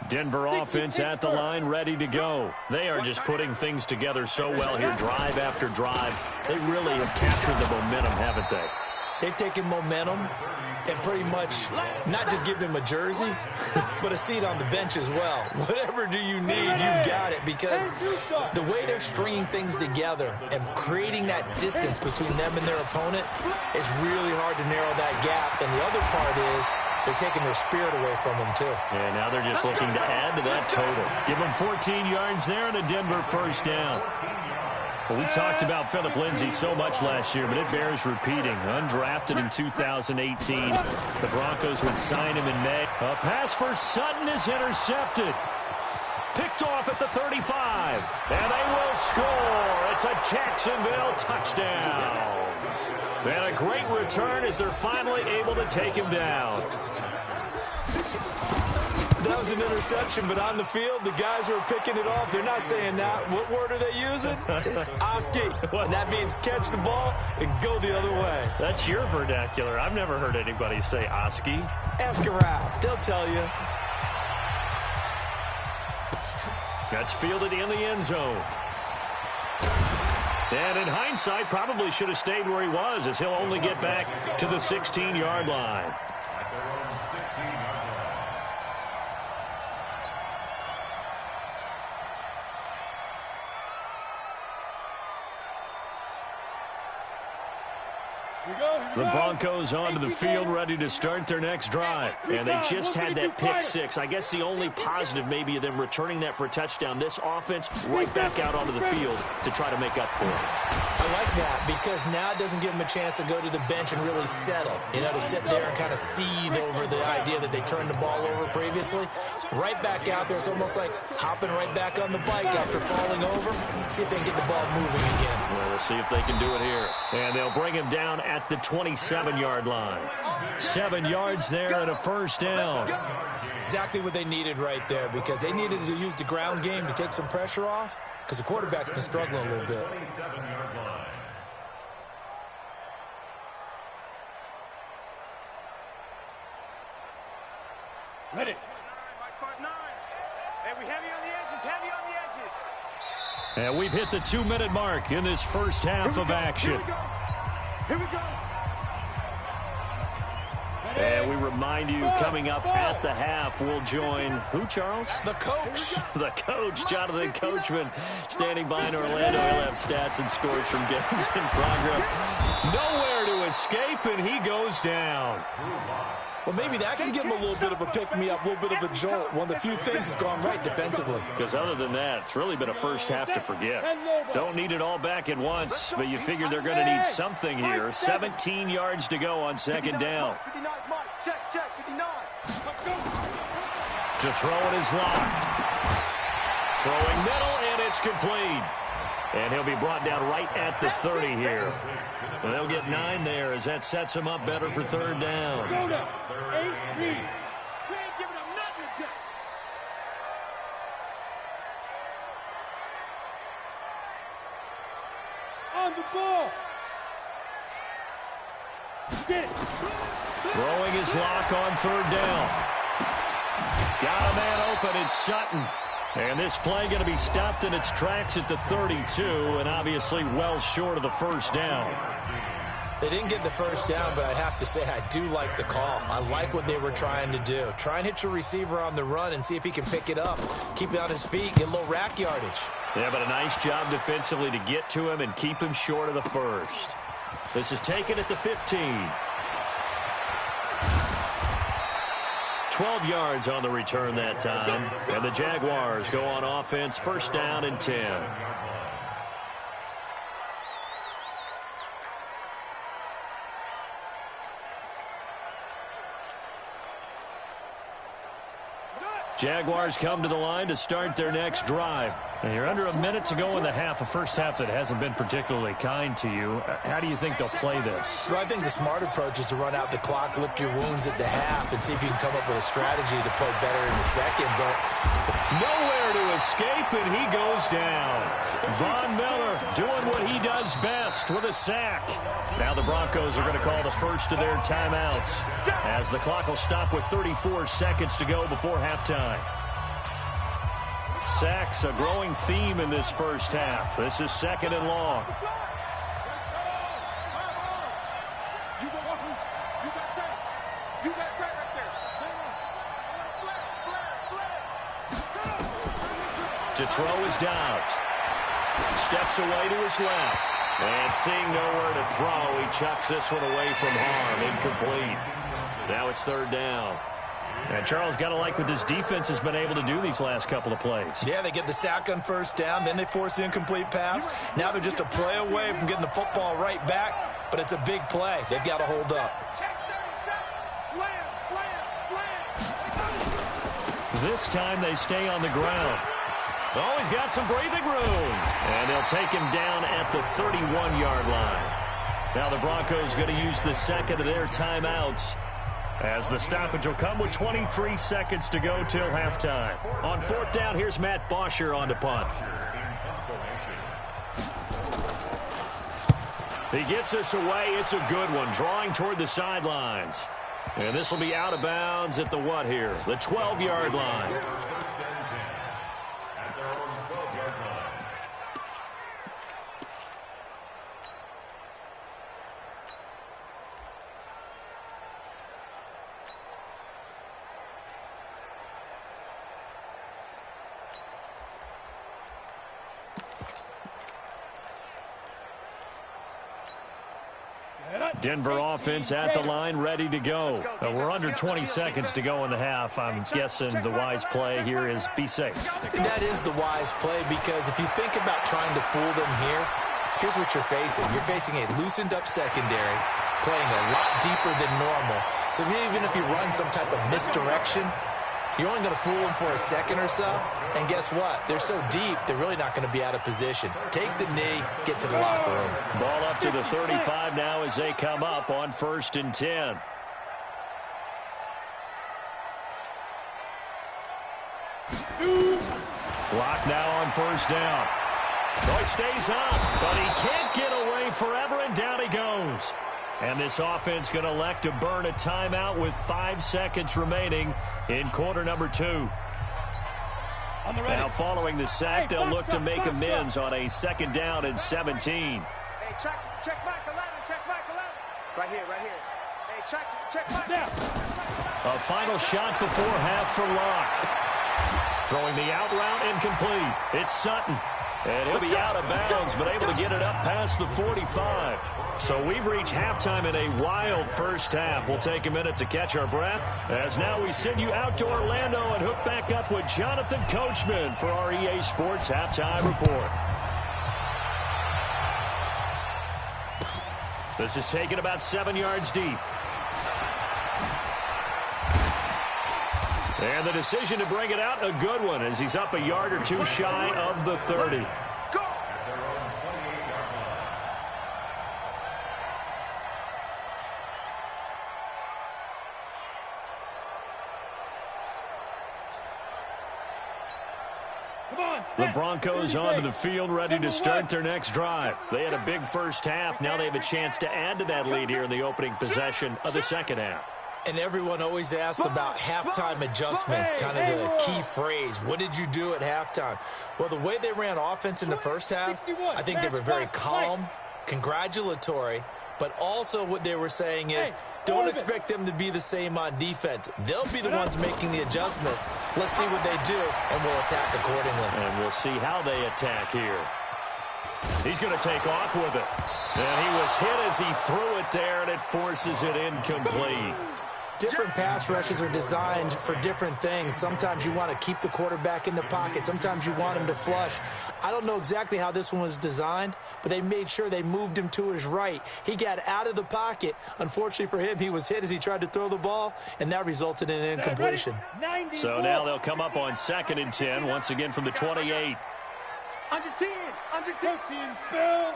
Denver offense at the line, ready to go. They are just putting things together so well here, drive after drive. They really have captured the momentum, haven't they? They've taken momentum and pretty much not just given him a jersey, but a seat on the bench as well. Whatever do you need, you've got it, because the way they're stringing things together and creating that distance between them and their opponent is really hard to narrow that gap. And the other part is they're taking their spirit away from them, too. And now they're just looking to add to that total. Give them 14 yards there and a Denver first down. Well, we talked about Phillip Lindsay so much last year, but it bears repeating. Undrafted in 2018. The Broncos would sign him in May. A pass for Sutton is intercepted. Picked off at the 35. And they will score. It's a Jacksonville touchdown. And a great return as they're finally able to take him down. That was an interception, but on the field, the guys who are picking it off, they're not saying that. What word are they using? It's Oski. And that means catch the ball and go the other way. That's your vernacular. I've never heard anybody say Oski. Ask around. They'll tell you. That's fielded in the end zone. And in hindsight, probably should have stayed where he was, as he'll only get back to the 16-yard line. At their own 16-yard line. The Broncos onto the field, ready to start their next drive. And they just had that pick six. I guess the only positive maybe of them returning that for a touchdown. This offense right back out onto the field to try to make up for it. I like that because now it doesn't give them a chance to go to the bench and really settle. You know, to sit there and kind of seethe over the idea that they turned the ball over previously. Right back out there. It's almost like hopping right back on the bike after falling over. See if they can get the ball moving again. Well, we'll see if they can do it here. And they'll bring him down at the 27-yard line. 7 yards there and a first down. Exactly what they needed right there because they needed to use the ground game to take some pressure off because the quarterback's been struggling a little bit. 27-yard line. Ready. Hey, we heavy on the edges, heavy on the edges. And we've hit the 2-minute mark in this first half of action. Here we go. And we remind you, coming up at the half, we'll join who, Charles? The coach. The coach, Jonathan Coachman, standing by in Orlando. He'll have stats and scores from games in progress. Nowhere to escape, and he goes down. Well, maybe that can give him a little bit of a pick-me-up, a little bit of a jolt. One of the few things that's gone right defensively. Because other than that, it's really been a first half to forget. Don't need it all back at once, but you figure they're going to need something here. 17 yards to go on second down. Check, 59. To throw it is locked. Throwing middle, and it's complete. And he'll be brought down right at the 30 here. And they'll get 9 there as that sets him up better for third down. Go now. 8 read. We ain't giving them nothing to get. On the ball. Get it. Throwing his lock on third down. Got a man open. It's Sutton. And this play going to be stopped in its tracks at the 32, and obviously well short of the first down. They didn't get the first down, but I have to say I do like the call. I like what they were trying to do. Try and hit your receiver on the run and see if he can pick it up. Keep it on his feet, get a little rack yardage. Yeah, but a nice job defensively to get to him and keep him short of the first. This is taken at the 15. 12 yards on the return that time. And the Jaguars go on offense, first down and 10. Jaguars come to the line to start their next drive. And you're under a minute to go in the half, a first half that hasn't been particularly kind to you. How do you think they'll play this? Well, I think the smart approach is to run out the clock, lick your wounds at the half, and see if you can come up with a strategy to play better in the second. But nowhere to escape, and he goes down. Von Miller doing what he does best with a sack. Now the Broncos are going to call the first of their timeouts as the clock will stop with 34 seconds to go before halftime. Sacks, a growing theme in this first half. This is second and long. To throw is Dobbs. Steps away to his left. And seeing nowhere to throw, he chucks this one away from harm. Incomplete. Now it's third down. And Charles, got to like what this defense has been able to do these last couple of plays. Yeah, they get the sack on first down, then they force the incomplete pass. Now they're just a play away from getting the football right back, but it's a big play. They've got to hold up. This time they stay on the ground. Oh, he's got some breathing room. And they'll take him down at the 31-yard line. Now the Broncos going to use the second of their timeouts, as the stoppage will come with 23 seconds to go till halftime. On fourth down, here's Matt Bosher on the punt. He gets this away. It's a good one, drawing toward the sidelines. And this will be out of bounds at the what here? The 12-yard line. Denver offense at the line, ready to go. We're under 20 seconds to go in the half. I'm guessing the wise play here is be safe. That is the wise play, because if you think about trying to fool them here, here's what you're facing. You're facing a loosened up secondary, playing a lot deeper than normal. So even if you run some type of misdirection, you're only going to fool them for a second or so. And guess what? They're so deep, they're really not going to be out of position. Take the knee, get to the locker room. Ball up to the 35 now as they come up on 1st and 10. Clock now on 1st down. Boy stays up, but he can't get away forever, and down he goes. And this offense going to elect to burn a timeout with 5 seconds remaining in quarter number 2. Now following the sack, they'll look to make amends on a 2nd down and 17. Hey, check Mike 11, check Mike 11. Right here. Hey, check Mike. Yeah. A final shot before half for Locke. Throwing the out route incomplete. It's Sutton. And he'll be out of bounds, but able to get it up past the 45. So we've reached halftime in a wild first half. We'll take a minute to catch our breath, as now we send you out to Orlando and hook back up with Jonathan Coachman for our EA Sports Halftime Report. This is taken about 7 yards deep. And the decision to bring it out, a good one, as he's up a yard or two shy of the 30. The Broncos onto the field, ready to start their next drive. They had a big first half. Now they have a chance to add to that lead here in the opening possession of the second half. And everyone always asks about halftime adjustments, kind of the key phrase. What did you do at halftime? Well, the way they ran offense in the first half, I think they were very calm, congratulatory, but also what they were saying is, don't expect them to be the same on defense. They'll be the ones making the adjustments. Let's see what they do, and we'll attack accordingly. And we'll see how they attack here. He's going to take off with it. And he was hit as he threw it there, and it forces it incomplete. Different pass rushes are designed for different things. Sometimes you want to keep the quarterback in the pocket. Sometimes you want him to flush. I don't know exactly how this one was designed, but they made sure they moved him to his right. He got out of the pocket. Unfortunately for him, he was hit as he tried to throw the ball, and that resulted in an incompletion. So now they'll come up on 2nd and 10, once again from the 28. Under 10, spell.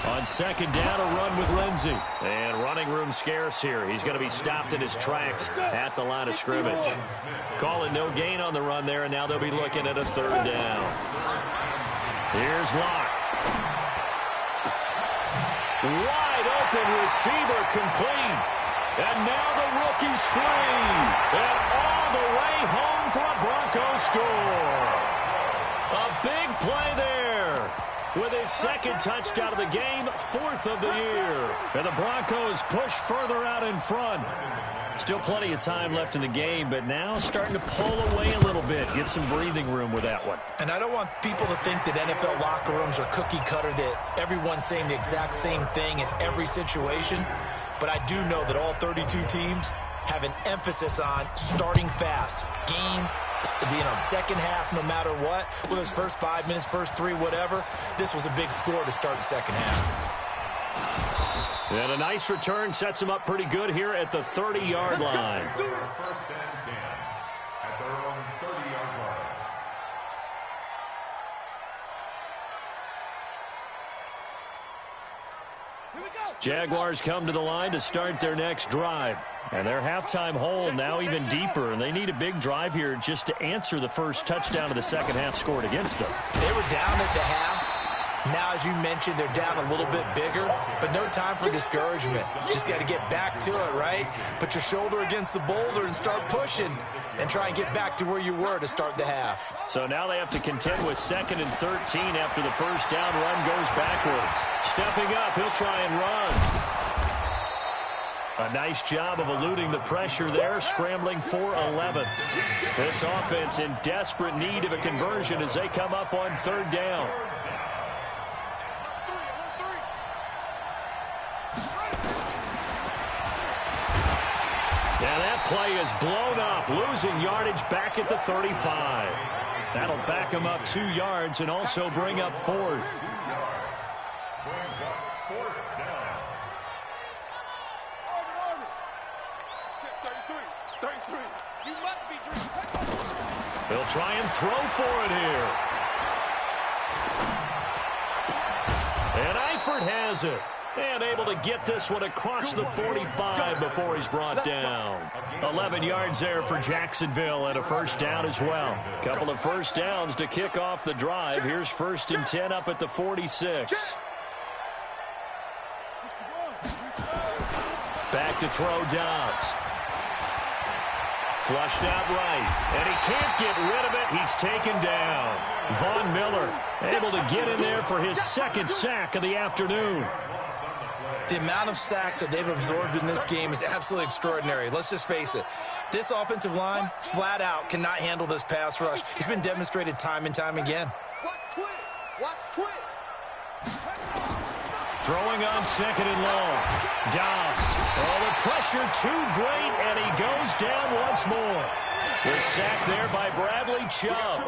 On 2nd down, a run with Lindsey. And running room scarce here. He's going to be stopped in his tracks at the line of scrimmage. Calling no gain on the run there, and now they'll be looking at a 3rd down. Here's Locke. Wide open receiver complete. And now the rookie's free. And all the way home for a Broncos score. A big play there. With his 2nd touchdown of the game, 4th of the year. And the Broncos push further out in front. Still plenty of time left in the game, but now starting to pull away a little bit. Get some breathing room with that one. And I don't want people to think that NFL locker rooms are cookie cutter, that everyone's saying the exact same thing in every situation. But I do know that all 32 teams have an emphasis on starting fast. Second half, no matter what, with those first 5 minutes, first 3, whatever, this was a big score to start the second half. And a nice return sets them up pretty good here at the 30-yard line. 1st and 10 at their own 30-yard line. Jaguars come to the line to start their next drive. And their halftime hole now even deeper, and they need a big drive here just to answer the first touchdown of the second half scored against them. They were down at the half. Now, as you mentioned, they're down a little bit bigger, but no time for discouragement. Just got to get back to it, right? Put your shoulder against the boulder and start pushing and try and get back to where you were to start the half. So now they have to contend with 2nd and 13 after the first down run goes backwards. Stepping up, he'll try and run. A nice job of eluding the pressure there, scrambling for 11. This offense in desperate need of a conversion as they come up on 3rd down. play is blown up, losing yardage back at the 35. That'll back him up 2 yards and also bring up 4th. They'll try and throw for it here. And ITruitt has it. And able to get this one across the 45 before he's brought down. 11 yards there for Jacksonville and a first down as well. Couple of first downs to kick off the drive. Here's 1st and 10 up at the 46. Back to throw Dobbs. Flushed out right, and he can't get rid of it. He's taken down. Von Miller able to get in there for his 2nd sack of the afternoon. The amount of sacks that they've absorbed in this game is absolutely extraordinary. Let's just face it. This offensive line, flat out, cannot handle this pass rush. It's been demonstrated time and time again. Watch twits. Throwing on 2nd and long. Dobbs. Oh, the pressure too great, and he goes down once more. The sack there by Bradley Chubb.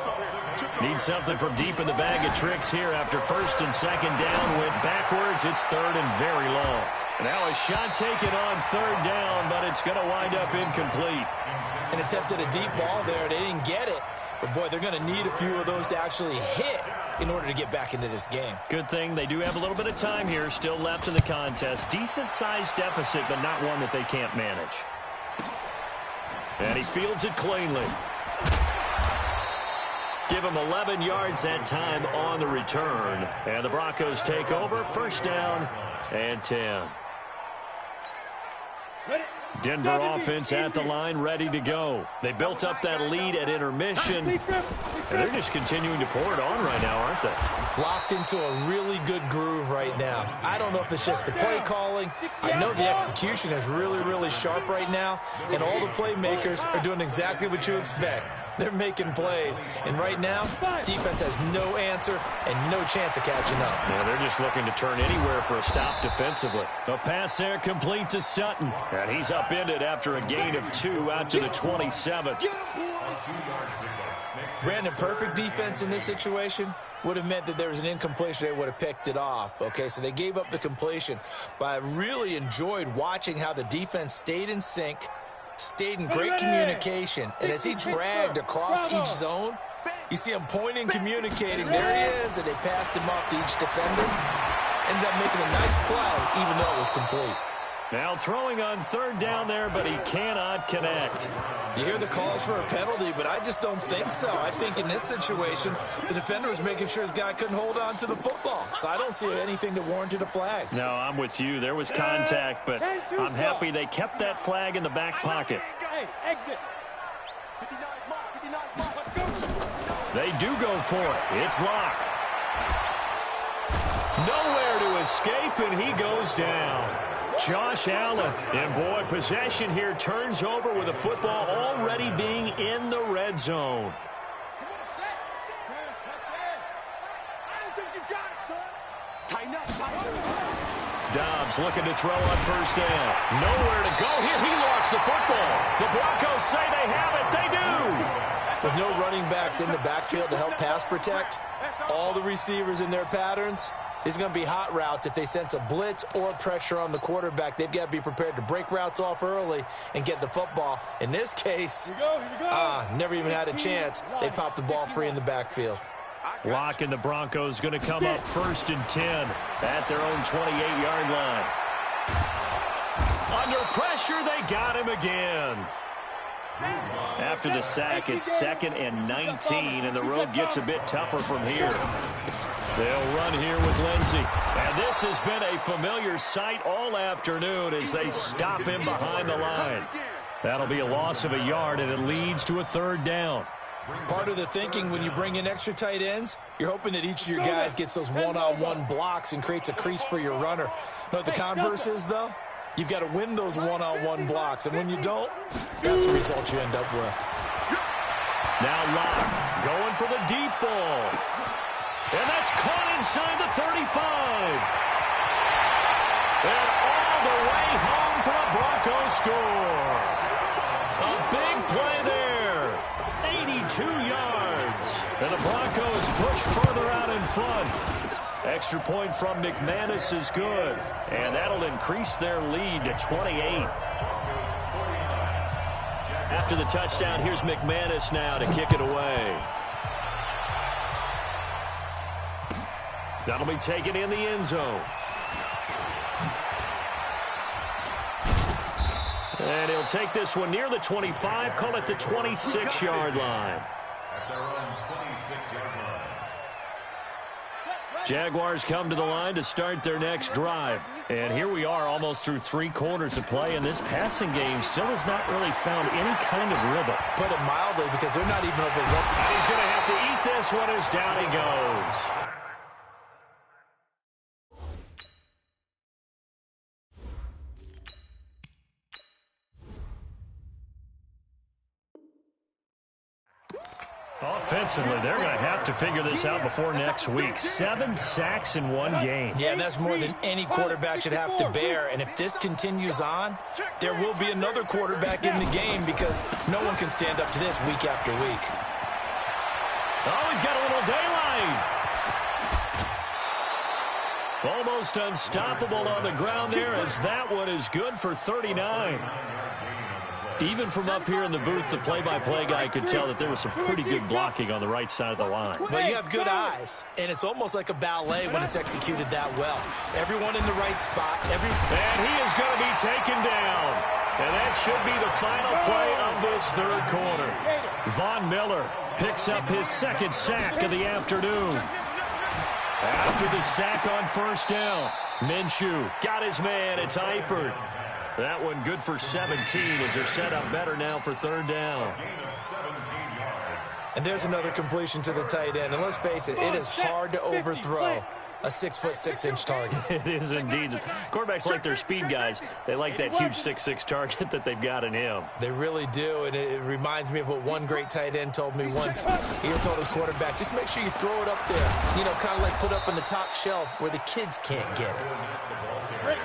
Needs something from deep in the bag of tricks here after 1st and 2nd down. Went backwards. It's 3rd and very long. Now a shot taken on 3rd down, but it's going to wind up incomplete. An attempt at a deep ball there. They didn't get it. But, boy, they're going to need a few of those to actually hit in order to get back into this game. Good thing they do have a little bit of time here still left in the contest. Decent-sized deficit, but not one that they can't manage. And he fields it cleanly. Give him 11 yards that time on the return. And the Broncos take over. 1st down and 10. Denver offense at the line, ready to go. They built up that lead at intermission, and they're just continuing to pour it on right now, aren't they? Locked into a really good groove right now. I don't know if it's just the play calling. I know the execution is really, really sharp right now, and all the playmakers are doing exactly what you expect. They're making plays, and right now, defense has no answer and no chance of catching up. Yeah, they're just looking to turn anywhere for a stop defensively. A pass there complete to Sutton, and he's upended after a gain of 2 out to the 27. Brandon, perfect defense in this situation would have meant that there was an incompletion. They would have picked it off. Okay, so they gave up the completion, but I really enjoyed watching how the defense stayed in sync, stayed in great communication, and as he dragged across each zone, you see him pointing, communicating. There he is, and they passed him off to each defender. Ended up making a nice play, even though it was complete. Now throwing on 3rd down there, but he cannot connect. You hear the calls for a penalty, but I just don't think so. I think in this situation, the defender was making sure his guy couldn't hold on to the football. So I don't see anything that warranted a flag. No, I'm with you. There was contact, but I'm happy they kept that flag in the back pocket. Hey, exit. They do go for it. It's locked. Nowhere to escape, and he goes down. Josh Allen, and boy, possession here turns over with the football already being in the red zone. Dobbs looking to throw on 1st down. Nowhere to go here. He lost the football. The Broncos say they have it. They do. With no running backs in the backfield to help pass protect, all the receivers in their patterns, it's going to be hot routes. If they sense a blitz or pressure on the quarterback, they've got to be prepared to break routes off early and get the football. In this case, never even had a chance. They popped the ball free in the backfield. Locke and the Broncos going to come up 1st and 10 at their own 28-yard line. Under pressure, they got him again. After the sack, it's 2nd and 19, and the road gets a bit tougher from here. They'll run here with Lindsey. And this has been a familiar sight all afternoon as they stop him behind the line. That'll be a loss of a yard, and it leads to a 3rd down. Part of the thinking when you bring in extra tight ends, you're hoping that each of your guys gets those one-on-one blocks and creates a crease for your runner. You know what the converse is, though? You've got to win those one-on-one blocks, and when you don't, that's the result you end up with. Now Locke going for the deep ball. And that's caught inside the 35. And all the way home for a Broncos score. A big play there. 82 yards. And the Broncos push further out in front. Extra point from McManus is good. And that'll increase their lead to 28. After the touchdown, here's McManus now to kick it away. That'll be taken in the end zone. And he'll take this one near the 25, call it the 26-yard line. At their own 26-yard line. Jaguars come to the line to start their next drive. And here we are almost through 3 quarters of play, and this passing game still has not really found any kind of rhythm. Put it mildly, because they're not even overlooking. And he's going to have to eat this one as down he goes. Offensively, they're going to have to figure this out before next week. 7 sacks in one game. Yeah, and that's more than any quarterback should have to bear. And if this continues on, there will be another quarterback in the game because no one can stand up to this week after week. Oh, he's got a little daylight. Almost unstoppable on the ground there as that one is good for 39. Even from up here in the booth, the play-by-play guy could tell that there was some pretty good blocking on the right side of the line. Well, you have good eyes, and it's almost like a ballet when it's executed that well. Everyone in the right spot. And he is going to be taken down. And that should be the final play of this third quarter. Von Miller picks up his 2nd sack of the afternoon. After the sack on first down, Minshew got his man. It's Eifert. That one good for 17 as they're set up better now for 3rd down. And there's another completion to the tight end. And let's face it, it is hard to overthrow a 6'6" target. It is indeed. Quarterbacks like their speed guys. They like that huge 6'6" target that they've got in him. They really do, and it reminds me of what one great tight end told me once. He had told his quarterback, just make sure you throw it up there. You know, kind of like put up on the top shelf where the kids can't get it.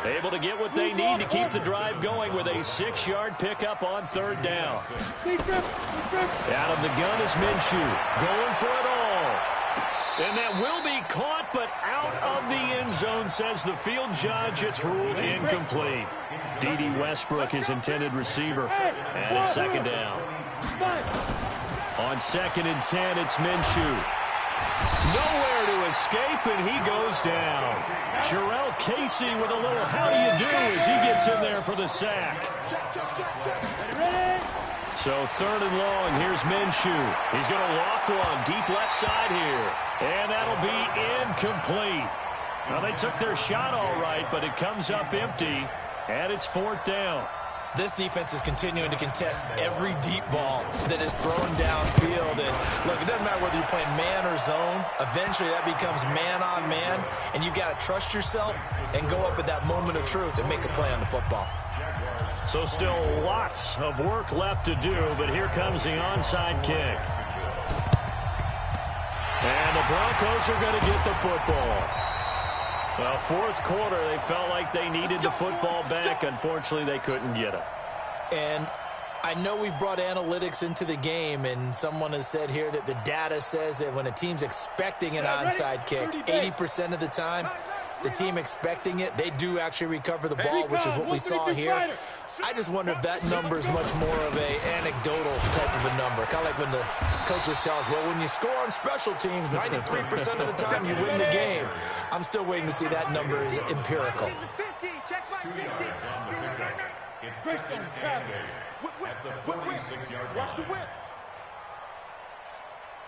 Able to get what they need to keep the drive going with a 6-yard pickup on 3rd down. Out of the gun is Minshew, going for it all. And that will be caught, but out of the end zone, says the field judge. It's ruled incomplete. D.D. Westbrook, his intended receiver, and it's 2nd down. On 2nd and 10, it's Minshew. Nowhere to escape, and he goes down. Jarrell Casey with a little how do you do as he gets in there for the sack. So 3rd and long, here's Minshew. He's going to loft one deep left side here. And that'll be incomplete. Well, they took their shot all right, but it comes up empty, and it's 4th down. This defense is continuing to contest every deep ball that is thrown downfield. And look, it doesn't matter whether you're playing man or zone. Eventually, that becomes man-on-man, and you've got to trust yourself and go up at that moment of truth and make a play on the football. So still lots of work left to do, but here comes the onside kick. And the Broncos are going to get the football. Well, 4th quarter, they felt like they needed the football back. Unfortunately, they couldn't get it. And I know we brought analytics into the game, and someone has said here that the data says that when a team's expecting an onside kick, 80% of the time, the team expecting it, they do actually recover the ball, which is what we saw here. I just wonder if that number is much more of a anecdotal type of a number. Kind of like when the coaches tell us, well, when you score on special teams, 93% of the time you win the game. I'm still waiting to see that number is empirical. 2 yards on the pickup. It's 2nd and 8 at the 46-yard line. Watch the whip.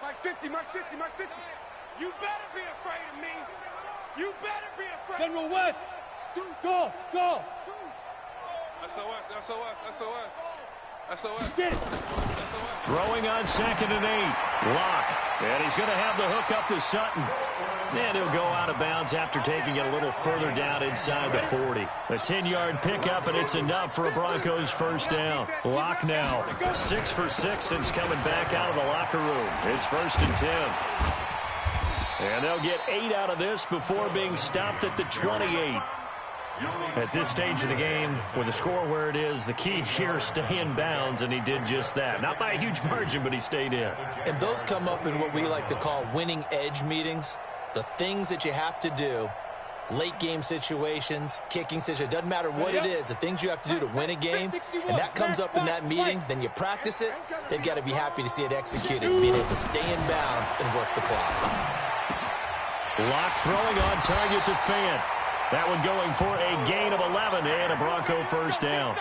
Max 50, Max 50, Max 50. You better be afraid of me. You better be afraid. General West. Golf, golf. SOS, SOS, SOS. SOS. Get it. Throwing on 2nd and 8. Lock. And he's going to have the hook up to Sutton. And he'll go out of bounds after taking it a little further down inside the 40. A 10-yard pickup, and it's enough for a Broncos 1st down. Lock now. 6 for 6 since coming back out of the locker room. It's 1st and 10. And they'll get 8 out of this before being stopped at the 28. At this stage of the game, with the score where it is, the key here is stay in bounds, and he did just that. Not by a huge margin, but he stayed in. And those come up in what we like to call winning edge meetings. The things that you have to do, late game situations, kicking situations, doesn't matter what it is, the things you have to do to win a game, and that comes up in that meeting, then you practice it, they've got to be happy to see it executed, being able to stay in bounds and work the clock. Lock throwing on target to Fant. That one going for a gain of 11 and a Bronco first down.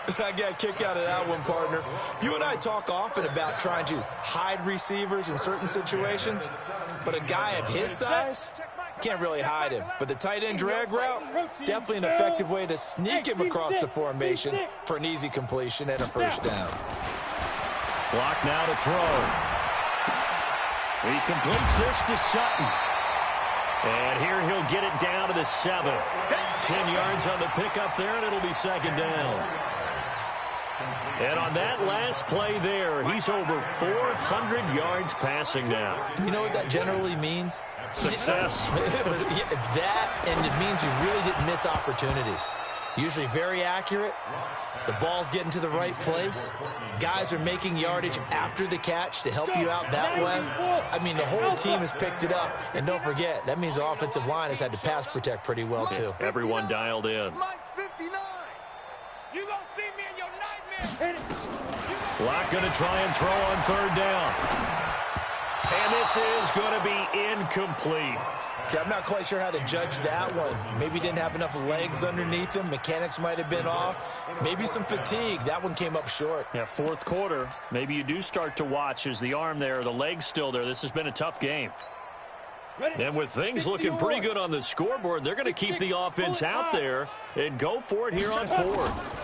I got a kick out of that one, partner. You and I talk often about trying to hide receivers in certain situations, but a guy of his size can't really hide him. But the tight end drag route, definitely an effective way to sneak him across the formation for an easy completion and a first down. Block now to throw. He completes this to Sutton. And here he'll get it down to the 7. 10 yards on the pickup there, and it'll be second down. And on that last play there, he's over 400 yards passing now. You know what that generally means? Success. That, and it means you really didn't miss opportunities. Usually very accurate. The ball's getting to the right place. Guys are making yardage after the catch to help you out that way. I mean, the whole team has picked it up. And don't forget, that means the offensive line has had to pass protect pretty well, too. Everyone dialed in. You gonna see me in your nightmare. Lock going to try and throw on third down. And this is going to be incomplete. I'm not quite sure how to judge that one. Maybe didn't have enough legs underneath him. Mechanics might have been off. Maybe some fatigue. That one came up short. Yeah, fourth quarter. Maybe you do start to watch as the arm there, the leg's still there. This has been a tough game. And with things looking pretty good on the scoreboard, they're going to keep the offense out there and go for it here on fourth.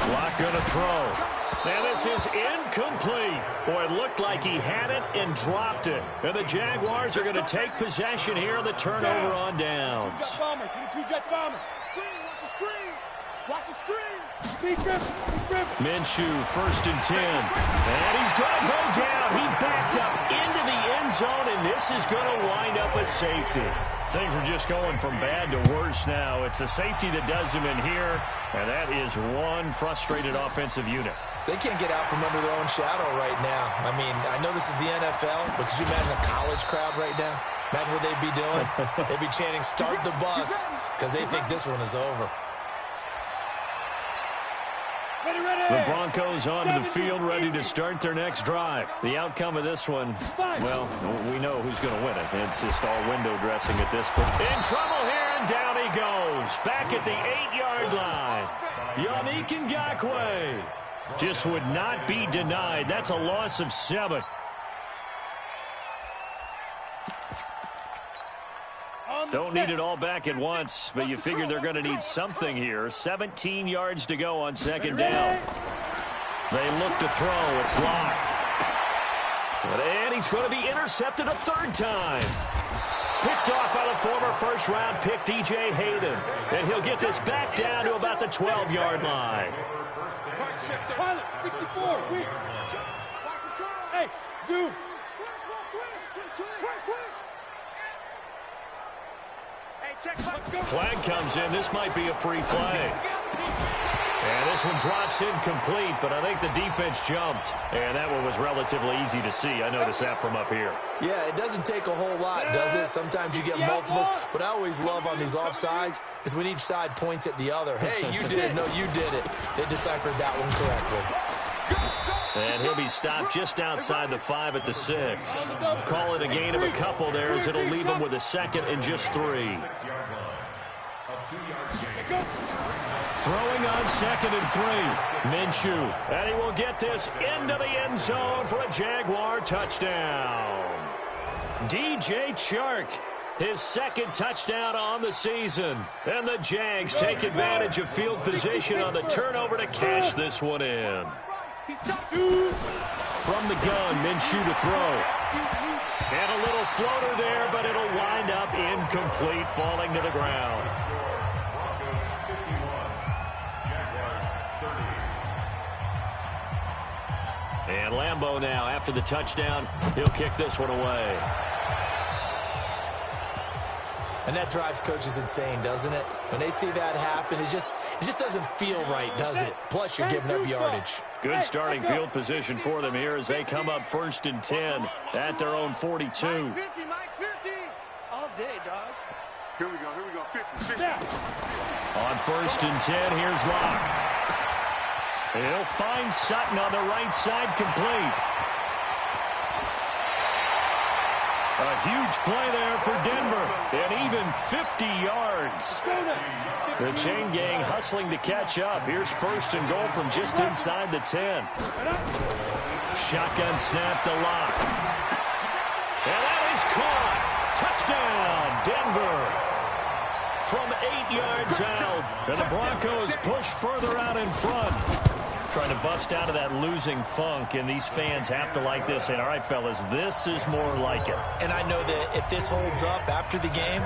Lock going to throw. And this is incomplete. Boy, it looked like he had it and dropped it. And the Jaguars are going to take possession here on the turnover on downs. Watch the screen. Minshew, first and 10. And he's going to go down. He backed up into the end zone, and this is going to wind up a safety. Things are just going from bad to worse now. It's a safety that does him in here, and that is one frustrated offensive unit. They can't get out from under their own shadow right now. I mean, I know this is the NFL, but could you imagine a college crowd right now? Imagine what they'd be doing. They'd be chanting, "Start the bus," because they think this one is over. The Broncos onto the field, ready to start their next drive. The outcome of this one, well, we know who's going to win it. It's just all window dressing at this point. In trouble here, and down he goes. Back at the 8-yard line. Yannick Ngakoue just would not be denied. That's a loss of 7. Don't need it all back at once, but you figure they're going to need something here. 17 yards to go on second down. They look to throw. It's Lock. And he's going to be intercepted a third time. Picked off by the former first-round pick, DJ Hayden. And he'll get this back down to about the 12-yard line. Pilot, 64, weak. Hey, zoom. Flag comes in. This might be a free play. And this one drops incomplete, but I think the defense jumped. And that one was relatively easy to see. I noticed that from up here. Yeah, it doesn't take a whole lot, does it? Sometimes you get multiples. What I always love on these offsides is when each side points at the other. Hey, you did it. No, you did it. They deciphered that one correctly. And he'll be stopped just outside the 5 at the 6. Call it a gain of a couple there as it'll leave him with a second and just 3. Throwing on second and 3. Minshew. And he will get this into the end zone for a Jaguar touchdown. DJ Chark, his second touchdown on the season. And the Jags take advantage of field position on the turnover to cash this one in. From the gun, Minshew to throw. And a little floater there, but it'll wind up incomplete, falling to the ground. And Lambeau now, after the touchdown, he'll kick this one away. And that drives coaches insane, doesn't it? When they see that happen, it just doesn't feel right, does it? Plus, you're giving up yardage. Good starting field position for them here as they come up 1st and 10 at their own 42. Mike 50, Mike 50. All day, dog. Here we go, 50. On 1st and 10, here's Locke. He'll find Sutton on the right side, complete. A huge play there for Denver, and even 50 yards. The chain gang hustling to catch up. Here's 1st and goal from just inside the 10. Shotgun snap to Locke. And that is caught. Touchdown, Denver. From 8 yards out, and the Broncos push further out in front. Trying to bust out of that losing funk, and these fans have to like this. And all right, fellas, this is more like it. And I know that if this holds up after the game,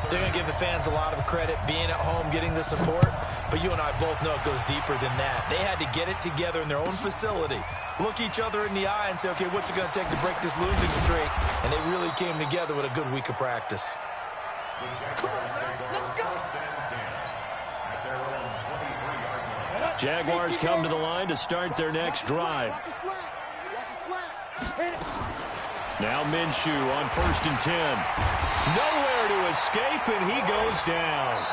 they're going to give the fans a lot of credit being at home, getting the support. But you and I both know it goes deeper than that. They had to get it together in their own facility, look each other in the eye and say, okay, what's it going to take to break this losing streak? And they really came together with a good week of practice. Jaguars come to the line to start their next drive. Now Minshew on 1st and 10. Nowhere to escape, and he goes down.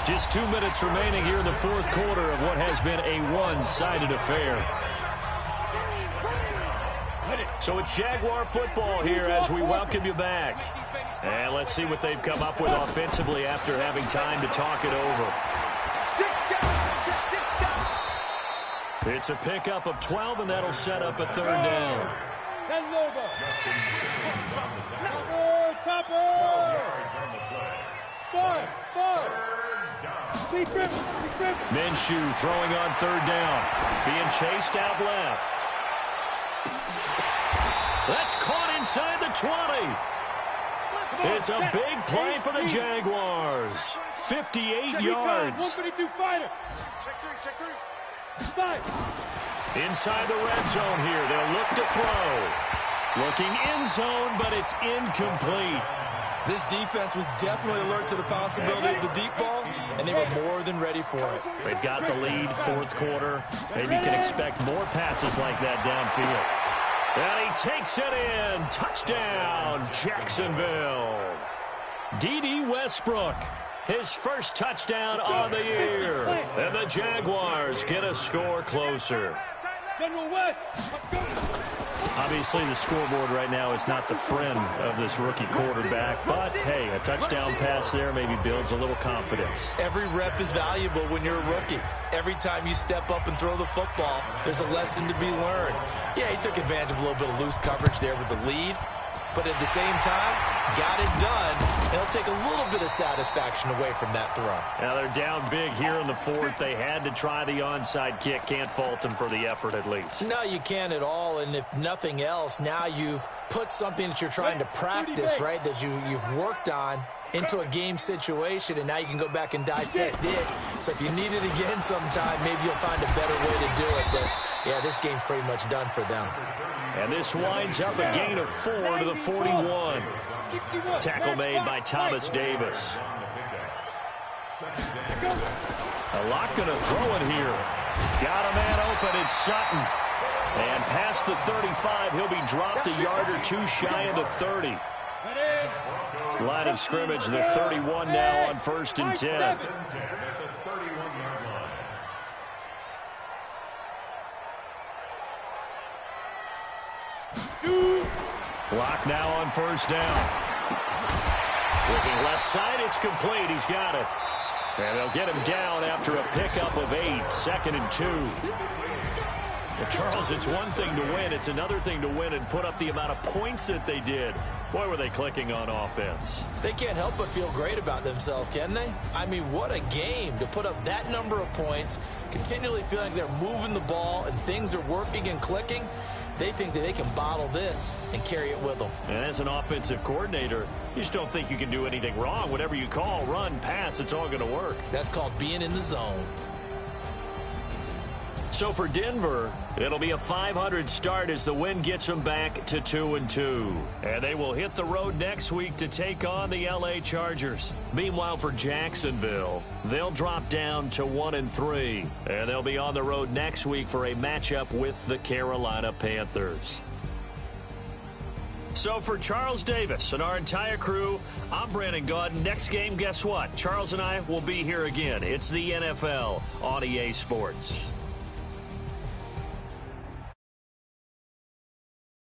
Just 2 minutes remaining here in the 4th quarter of what has been a one-sided affair. So it's Jaguar football here as we welcome you back. And let's see what they've come up with offensively after having time to talk it over. It's a pickup of 12, and that'll set up a 3rd down. Minshew throwing on 3rd down. Being chased out left. That's caught inside the 20. It's a big play for the Jaguars. 58 yards. 152 fighter. Check three. Inside the red zone here. They'll look to throw. Looking end zone, but it's incomplete. This defense was definitely alert to the possibility of the deep ball, and they were more than ready for it. They've got the lead, 4th quarter. Maybe you can expect more passes like that downfield. And he takes it in. Touchdown, Jacksonville. D.D. Westbrook. His first touchdown on the year. And the Jaguars get a score closer. General West. Obviously, the scoreboard right now is not the friend of this rookie quarterback. But, hey, a touchdown pass there maybe builds a little confidence. Every rep is valuable when you're a rookie. Every time you step up and throw the football, there's a lesson to be learned. Yeah, he took advantage of a little bit of loose coverage there with the lead. But at the same time, got it done. It'll take a little bit of satisfaction away from that throw. Now they're down big here in the 4th. They had to try the onside kick. Can't fault them for the effort at least. No, you can't at all. And if nothing else, now you've put something that you're trying to practice, right, that you've worked on into a game situation, and now you can go back and dissect it. So if you need it again sometime, maybe you'll find a better way to do it. But, yeah, this game's pretty much done for them. And this winds up a gain of 4 to the 41. Tackle made by Thomas Davis. A lot going to throw it here. Got a man open. It's Sutton. And past the 35, he'll be dropped a yard or two shy of the 30. Line of scrimmage, the 31 now on 1st and 10. Block now on 1st down. Looking left side, it's complete. He's got it. And they'll get him down after a pickup of 8, 2nd and 2. Well, Charles, it's one thing to win. It's another thing to win and put up the amount of points that they did. Boy, were they clicking on offense. They can't help but feel great about themselves, can they? I mean, what a game to put up that number of points, continually feeling like they're moving the ball and things are working and clicking. They think that they can bottle this and carry it with them. And as an offensive coordinator, you just don't think you can do anything wrong. Whatever you call, run, pass, it's all going to work. That's called being in the zone. So for Denver, it'll be a .500 start as the win gets them back to 2-2. And they will hit the road next week to take on the LA Chargers. Meanwhile, for Jacksonville, they'll drop down to 1-3. And they'll be on the road next week for a matchup with the Carolina Panthers. So for Charles Davis and our entire crew, I'm Brandon Gaudin. Next game, guess what? Charles and I will be here again. It's the NFL on EA Sports.